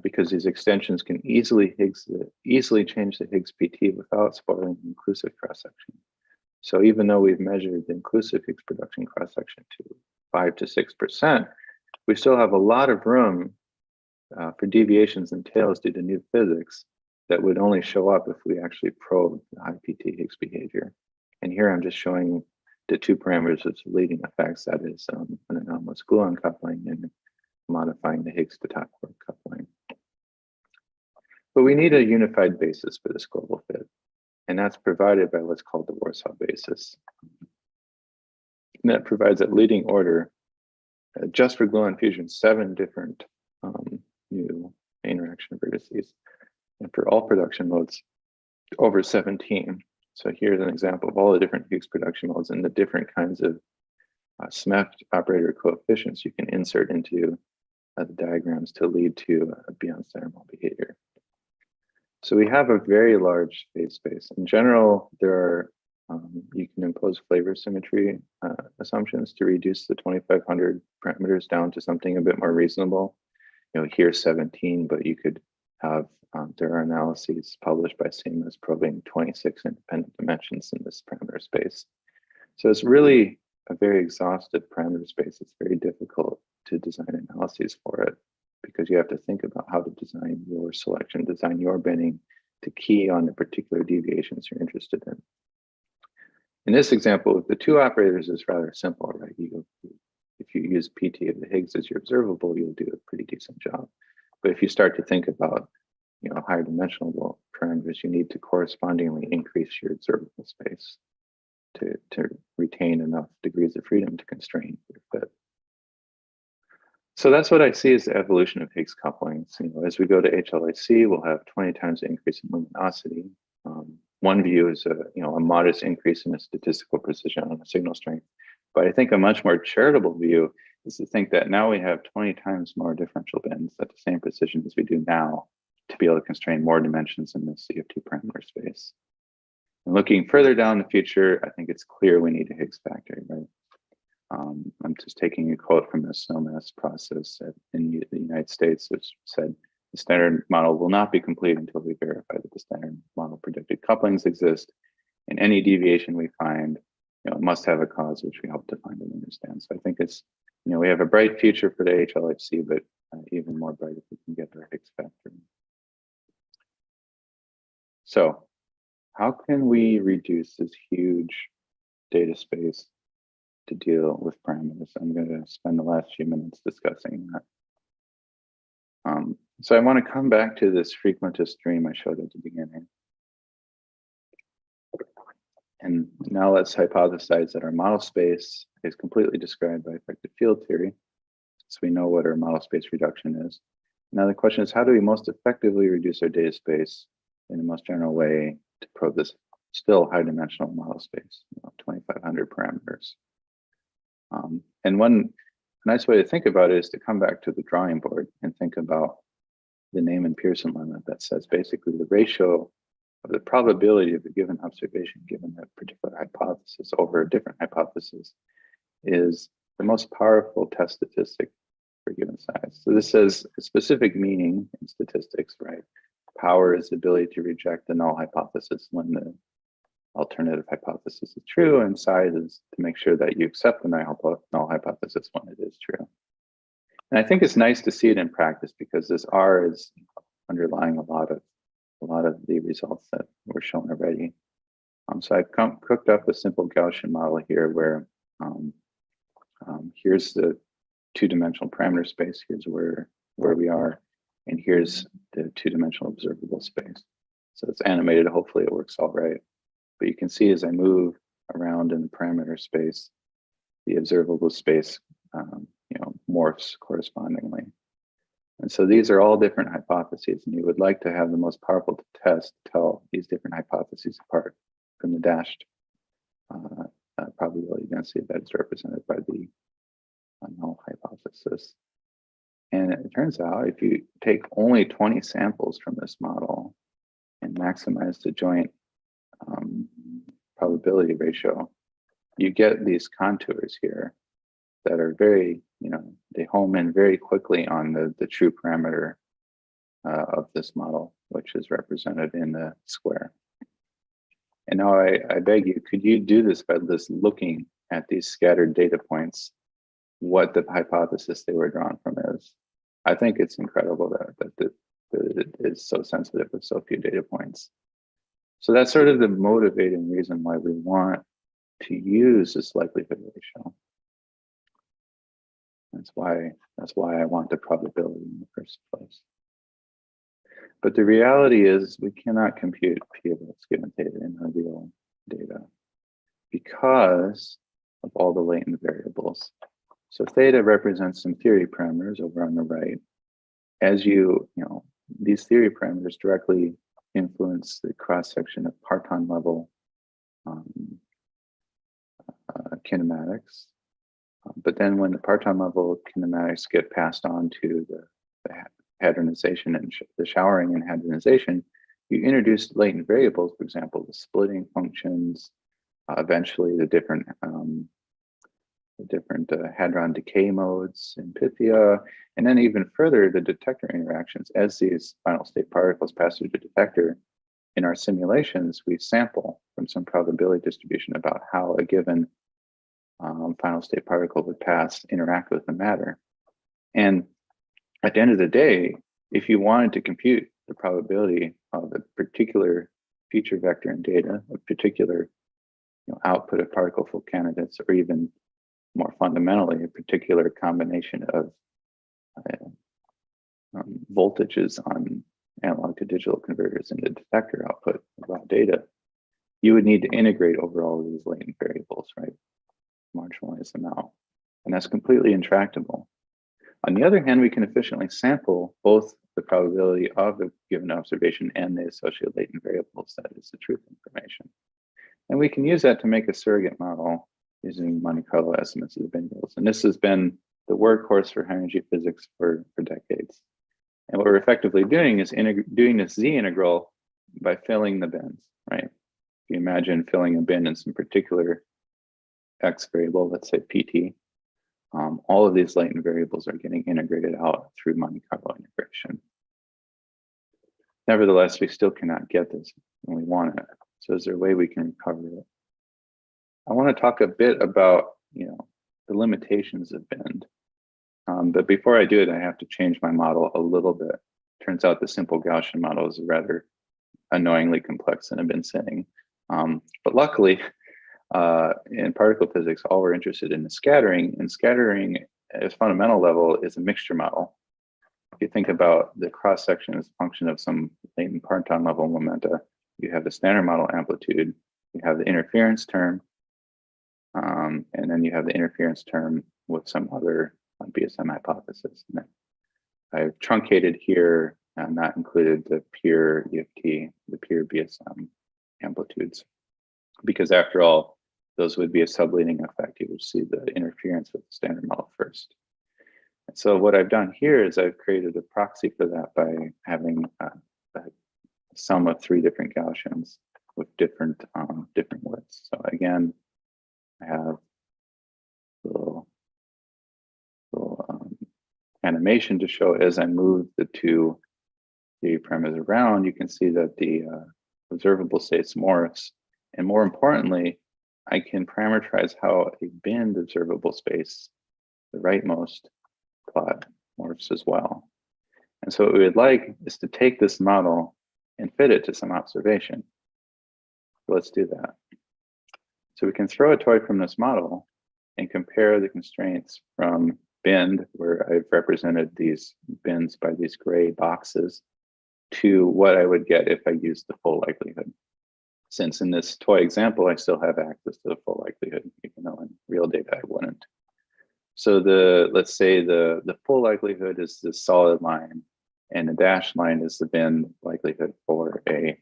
because these extensions can easily change the Higgs PT without spoiling the inclusive cross-section. So even though we've measured the inclusive Higgs production cross-section to 5 to 6%, we still have a lot of room for deviations and tails due to new physics that would only show up if we actually probe the high PT Higgs behavior. And here I'm just showing the 2 parameters of leading effects, that is an anomalous gluon coupling and modifying the Higgs to top quark coupling. But we need a unified basis for this global fit, and that's provided by what's called the Warsaw basis. And that provides at leading order, just for gluon fusion, 7 different new interaction vertices, and for all production modes, over 17. So here's an example of all the different Higgs production modes and the different kinds of SMEF operator coefficients you can insert into the diagrams to lead to beyond standard model behavior. So we have a very large phase space. In general, there are you can impose flavor symmetry assumptions to reduce the 2,500 parameters down to something a bit more reasonable. You know, here's 17, but you could have, there are analyses published by Siemens probing 26 independent dimensions in this parameter space. So it's really a very exhaustive parameter space. It's very difficult to design analyses for it because you have to think about how to design your selection, design your binning to key on the particular deviations you're interested in. In this example, the two operators is rather simple, right? If you use PT of the Higgs as your observable, you'll do a pretty decent job. But if you start to think about, higher dimensional parameters, you need to correspondingly increase your observable space to retain enough degrees of freedom to constrain your fit. So that's what I see as the evolution of Higgs couplings. As we go to HLIC, we'll have 20 times the increase in luminosity. One view is a modest increase in the statistical precision on the signal strength. But I think a much more charitable view is to think that now we have 20 times more differential bins at the same precision as we do now to be able to constrain more dimensions in the CFT parameter space. And looking further down the future, I think it's clear we need a Higgs factor, right? I'm just taking a quote from the SNOMES process in the United States, which said, the standard model will not be complete until we verify that the standard model predicted couplings exist, and any deviation we find must have a cause, which we hope to find and understand. So I think it's, we have a bright future for the HLHC, but even more bright if we can get our Higgs factor. So how can we reduce this huge data space to deal with parameters? I'm going to spend the last few minutes discussing that. So I want to come back to this frequentist dream I showed at the beginning. And now let's hypothesize that our model space is completely described by effective field theory. So we know what our model space reduction is. Now the question is, how do we most effectively reduce our data space in the most general way to probe this still high dimensional model space, 2,500 parameters? And one nice way to think about it is to come back to the drawing board and think about the Neyman Pearson limit that says basically the ratio of the probability of a given observation given that particular hypothesis over a different hypothesis is the most powerful test statistic for a given size. So this says a specific meaning in statistics, right? Power is the ability to reject the null hypothesis when the alternative hypothesis is true, and size is to make sure that you accept the null hypothesis when it is true. And I think it's nice to see it in practice because this R is underlying a lot of the results that were shown already. So I've cooked up a simple Gaussian model here where here's the two-dimensional parameter space. Here's where we are, and here's the two-dimensional observable space. So it's animated. Hopefully it works all right. But you can see as I move around in the parameter space, the observable space morphs correspondingly. And so these are all different hypotheses, and you would like to have the most powerful test to tell these different hypotheses apart from the dashed probability density that is represented by the null hypothesis. And it turns out if you take only 20 samples from this model and maximize the joint probability ratio, you get these contours here that are very, they home in very quickly on the true parameter of this model, which is represented in the square. And now I beg you, could you do this by just looking at these scattered data points, what the hypothesis they were drawn from is? I think it's incredible that it is so sensitive with so few data points. So that's sort of the motivating reason why we want to use this likelihood ratio. That's why I want the probability in the first place. But the reality is we cannot compute P of X given theta in our real data because of all the latent variables. So theta represents some theory parameters over on the right. As these theory parameters directly influence the cross-section of parton level kinematics. But then when the parton level kinematics get passed on to the hadronization and the showering and hadronization, you introduce latent variables, for example, the splitting functions, eventually the different hadron decay modes in Pythia, and then even further the detector interactions. As these final state particles pass through the detector, in our simulations, we sample from some probability distribution about how a given final state particle would interact with the matter. And at the end of the day, if you wanted to compute the probability of a particular feature vector in data, a particular output of particle candidates, or even more fundamentally, a particular combination of voltages on analog to digital converters in the detector output of raw data, you would need to integrate over all of these latent variables, right? Marginalize them out. And that's completely intractable. On the other hand, we can efficiently sample both the probability of a given observation and the associated latent variables, that is the truth information. And we can use that to make a surrogate model using Monte Carlo estimates of the bindles. And this has been the workhorse for high energy physics for decades. And what we're effectively doing is doing this Z integral by filling the bins, right? If you imagine filling a bin in some particular X variable, let's say PT, all of these latent variables are getting integrated out through Monte Carlo integration. Nevertheless, we still cannot get this when we want it. So is there a way we can recover it? I want to talk a bit about, the limitations of bend. But before I do it, I have to change my model a little bit. Turns out the simple Gaussian model is rather annoyingly complex than I've been saying. But luckily, in particle physics, all we're interested in is scattering, and scattering at a fundamental level is a mixture model. If you think about the cross-section as a function of some latent parton level momenta, you have the standard model amplitude, you have the interference term, and then you have the interference term with some other BSM hypothesis. And I've truncated here and not included the pure EFT, the pure BSM amplitudes, because after all, those would be a subleading effect. You would see the interference with the standard model first. And so what I've done here is I've created a proxy for that by having a sum of 3 different Gaussians with different widths. So again, I have a little animation to show as I move the 2 parameters around, you can see that the observable states morphs. And more importantly, I can parameterize how a binned observable space, the rightmost plot, morphs as well. And so what we would like is to take this model and fit it to some observation. So let's do that. So we can throw a toy from this model and compare the constraints from binned, where I've represented these bins by these gray boxes, to what I would get if I used the full likelihood. Since in this toy example, I still have access to the full likelihood, even though in real data I wouldn't. So let's say the full likelihood is the solid line, and the dashed line is the bin likelihood for a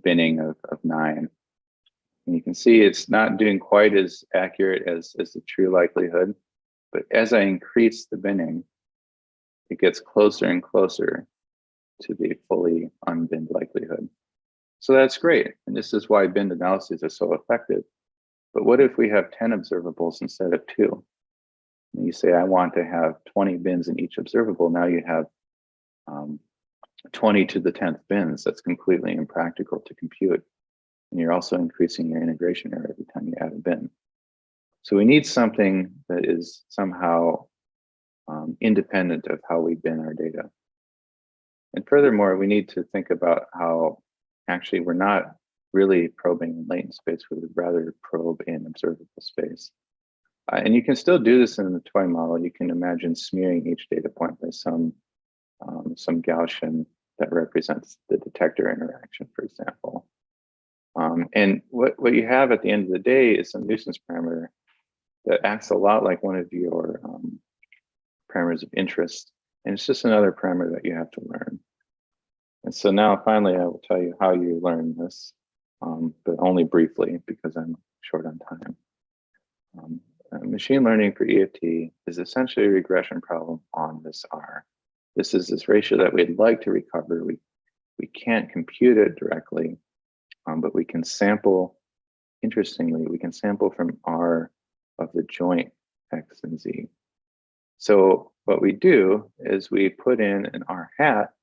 binning of 9. And you can see it's not doing quite as accurate as the true likelihood, but as I increase the binning, it gets closer and closer to the fully unbinned likelihood. So that's great. And this is why binned analyses are so effective. But what if we have 10 observables instead of 2? And you say, I want to have 20 bins in each observable. Now you have 20 to the 10th bins. That's completely impractical to compute. And you're also increasing your integration error every time you add a bin. So we need something that is somehow independent of how we bin our data. And furthermore, we need to think about how actually we're not really probing in latent space, we would rather probe in observable space. And you can still do this in the toy model. You can imagine smearing each data point by some Gaussian that represents the detector interaction, for example. And what you have at the end of the day is some nuisance parameter that acts a lot like one of your parameters of interest. And it's just another parameter that you have to learn. And so now finally, I will tell you how you learn this, but only briefly because I'm short on time. Machine learning for EFT is essentially a regression problem on this R. This is this ratio that we'd like to recover. We can't compute it directly, but we can sample, interestingly, we can sample from R of the joint X and Z. So what we do is we put in an R hat,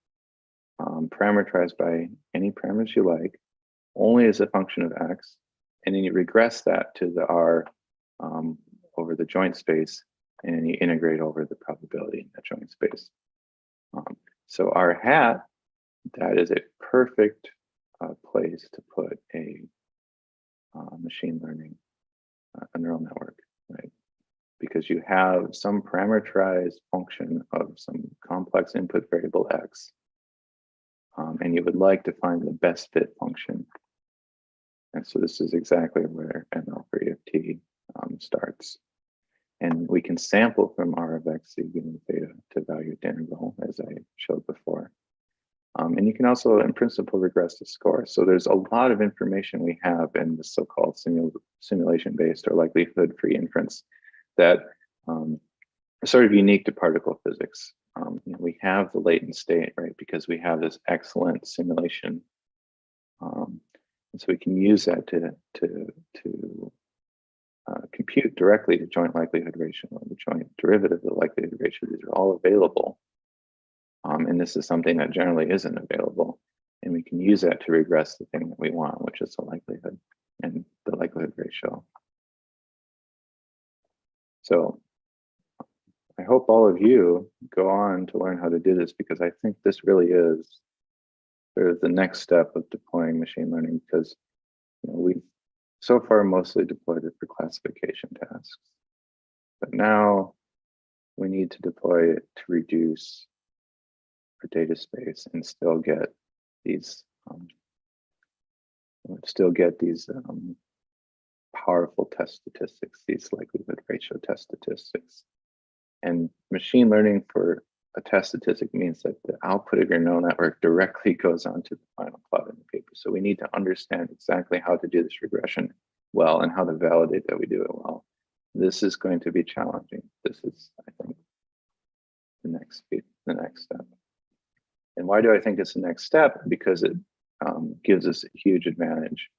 parameterized by any parameters you like, only as a function of X, and then you regress that to the R over the joint space, and then you integrate over the probability in that joint space. So our hat, that is a perfect place to put a machine learning, a neural network, right? Because you have some parameterized function of some complex input variable X, and you would like to find the best fit function. And so this is exactly where ML4EFT starts. And we can sample from R of X given theta to valued interval, as I showed before. And you can also, in principle, regress the score. So there's a lot of information we have in the so-called simulation-based or likelihood-free inference that are sort of unique to particle physics. We have the latent state, right, because we have this excellent simulation. And so we can use that to compute directly the joint likelihood ratio or the joint derivative of the likelihood ratio. These are all available. And this is something that generally isn't available. And we can use that to regress the thing that we want, which is the likelihood and the likelihood ratio. So I hope all of you go on to learn how to do this, because I think this really is sort of the next step of deploying machine learning, because we've so far mostly deployed it for classification tasks. But now we need to deploy it to reduce our data space and still get these powerful test statistics, these likelihood ratio test statistics. And machine learning for a test statistic means that the output of your neural network directly goes onto the final plot in the paper. So we need to understand exactly how to do this regression well and how to validate that we do it well. This is going to be challenging. This is, I think, the next step. And why do I think it's the next step? Because it gives us a huge advantage.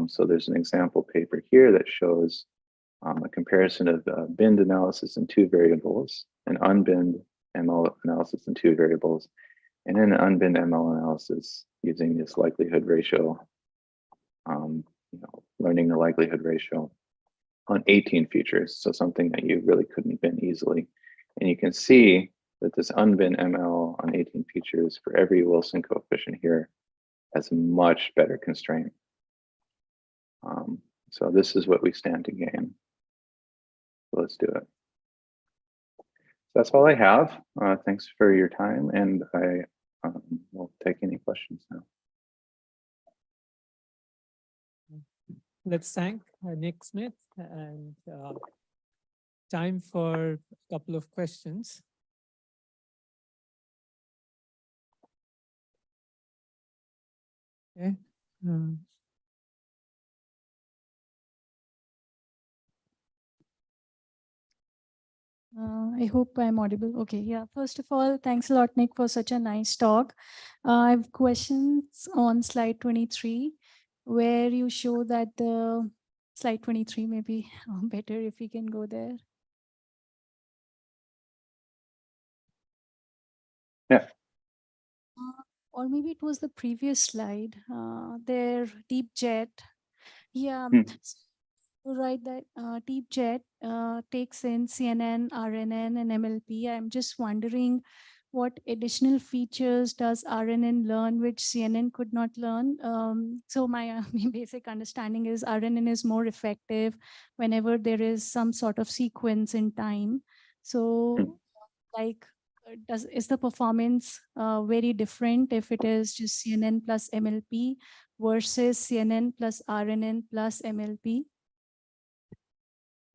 So there's an example paper here that shows a comparison of binned analysis in 2 variables, and unbinned ML analysis in 2 variables, and then unbinned ML analysis using this likelihood ratio, learning the likelihood ratio on 18 features. So something that you really couldn't bin easily. And you can see that this unbinned ML on 18 features for every Wilson coefficient here has a much better constraint. So this is what we stand to gain. So let's do it. That's all I have. Thanks for your time, and I will take any questions now. Let's thank Nick Smith, and time for a couple of questions. Okay. I hope I'm audible. Okay, yeah. First of all, thanks a lot, Nick, for such a nice talk. I have questions on slide 23, where you show that the slide 23 may be better if we can go there. Yeah. Or maybe it was the previous slide, their deep jet. Yeah. Right, that deep jet takes in CNN, RNN, and MLP. I'm just wondering what additional features does RNN learn which CNN could not learn? So my basic understanding is RNN is more effective whenever there is some sort of sequence in time. So like, is the performance very different if it is just CNN plus MLP versus CNN plus RNN plus MLP?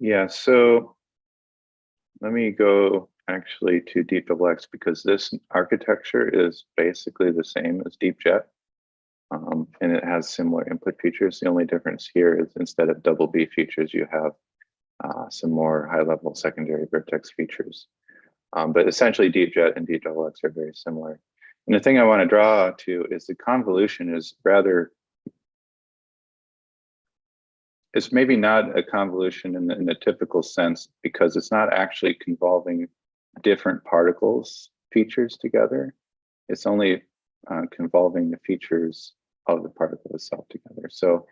Yeah, so let me go actually to DeepX, because this architecture is basically the same as DeepJet, and it has similar input features. The only difference here is instead of double B features, you have some more high-level secondary vertex features. But essentially, DeepJet and DeepX are very similar. And the thing I want to draw to is the convolution is rather, it's maybe not a convolution in the typical sense, because it's not actually convolving different particles features together. It's only convolving the features of the particle itself together. So,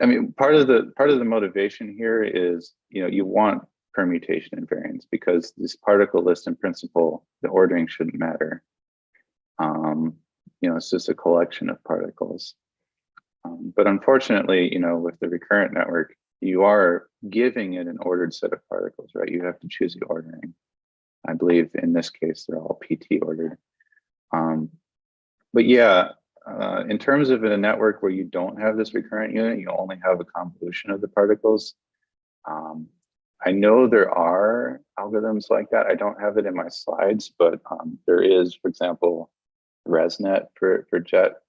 I mean, part of the motivation here is, you want permutation and variance, because this particle list in principle, the ordering shouldn't matter. It's just a collection of particles. But unfortunately, with the recurrent network, you are giving it an ordered set of particles, right? You have to choose the ordering. I believe in this case, they're all PT ordered. But yeah, in terms of a network where you don't have this recurrent unit, you only have a convolution of the particles. I know there are algorithms like that. I don't have it in my slides, but there is, for example, ResNet for jet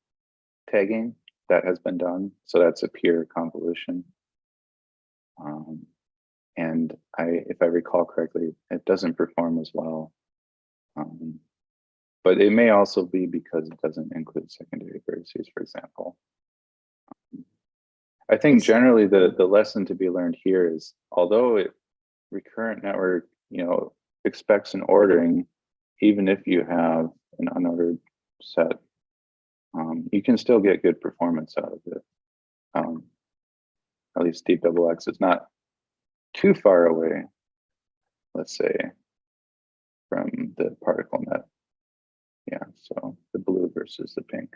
tagging that has been done. So that's a pure convolution. And if I recall correctly, it doesn't perform as well. But it may also be because it doesn't include secondary vertices, for example. I think generally the lesson to be learned here is, although recurrent network, expects an ordering, even if you have an unordered set, you can still get good performance out of it. At least deep double X is not too far away, let's say, from the particle net. Yeah, so the blue versus the pink.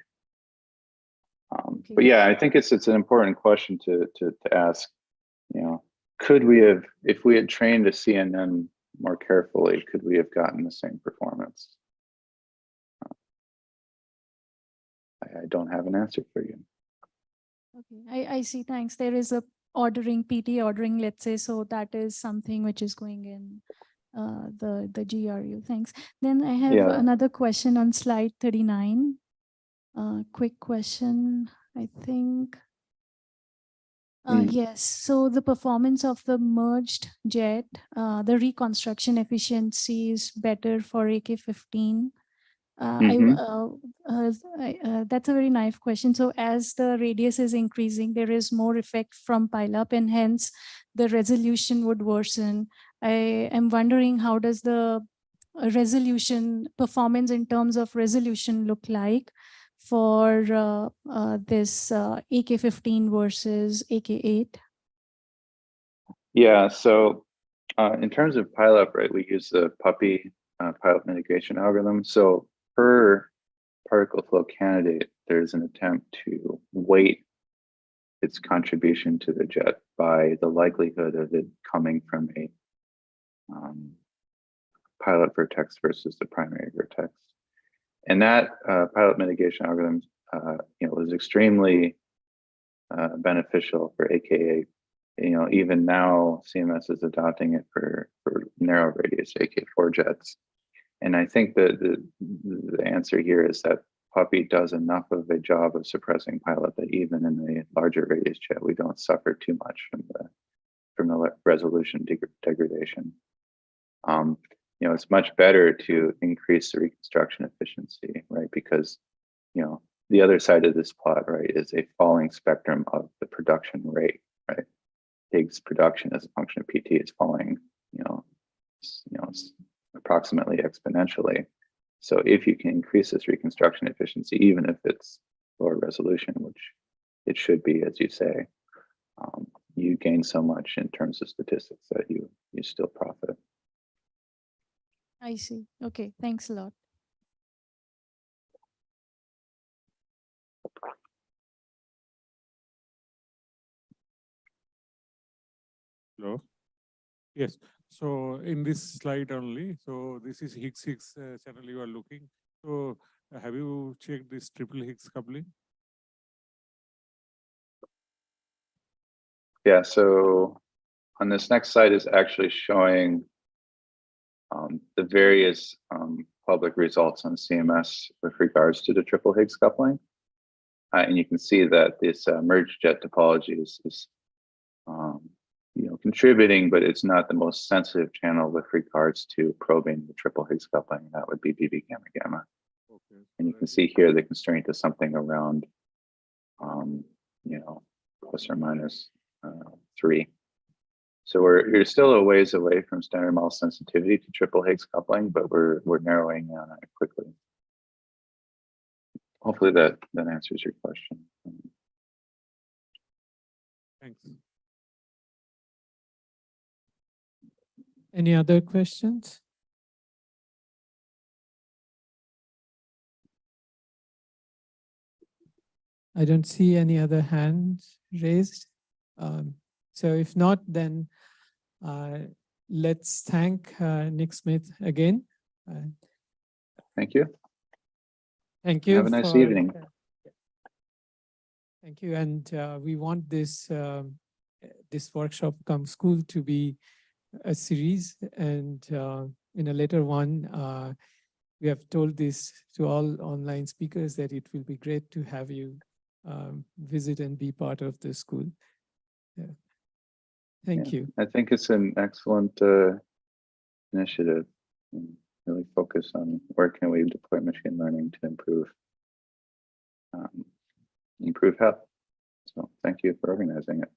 Okay. But yeah, I think it's an important question to ask. Could we have, if we had trained a CNN more carefully, could we have gotten the same performance? I don't have an answer for you. Okay, I see. Thanks. There is a ordering, PT ordering, let's say. So that is something which is going in the GRU. Thanks. Then I have another question on slide 39. Quick question, I think. Yes, so the performance of the merged jet, the reconstruction efficiency is better for AK-15. That's a very naive question. So as the radius is increasing, there is more effect from pileup, and hence the resolution would worsen. I am wondering, how does the resolution performance in terms of resolution look like for this AK-15 versus AK-8? Yeah, so in terms of pileup, right, we use the PUPPY pileup mitigation algorithm. So per particle flow candidate, there's an attempt to weight its contribution to the jet by the likelihood of it coming from a pilot vertex versus the primary vertex. And that pileup mitigation algorithm was extremely beneficial for AK-8. Even now, CMS is adopting it for narrow radius AK-4 jets. And I think that the answer here is that PUPPY does enough of a job of suppressing pileup that even in the larger radius jet, we don't suffer too much from the resolution degradation. It's much better to increase the reconstruction efficiency, right? Because, the other side of this plot, right, is a falling spectrum of the production rate, right? Higgs production as a function of PT is falling, approximately exponentially. So if you can increase this reconstruction efficiency, even if it's lower resolution, which it should be, as you say, you gain so much in terms of statistics that you still profit. I see. Okay, thanks a lot. Hello. Yes. So in this slide only, so this is Higgs channel you are looking. So have you checked this triple Higgs coupling? Yeah, so on this next slide is actually showing the various public results on CMS with regards to the triple Higgs coupling. And you can see that this merged jet topology is contributing, but it's not the most sensitive channel with regards to probing the triple Higgs coupling. That would be BB gamma gamma. Okay. And you can see here the constraint is something around, plus or minus 3. So you're still a ways away from standard model sensitivity to triple Higgs coupling, but we're narrowing it quickly. Hopefully that answers your question. Thanks. Any other questions? I don't see any other hands raised. So if not, then let's thank Nick Smith again. Thank you. Thank you. Have a nice evening. Thank you. And we want this this workshop come school to be a series. And in a later one, we have told this to all online speakers that it will be great to have you visit and be part of the school. Yeah. Thank you. I think it's an excellent initiative. And really focus on where can we deploy machine learning to improve health. So thank you for organizing it.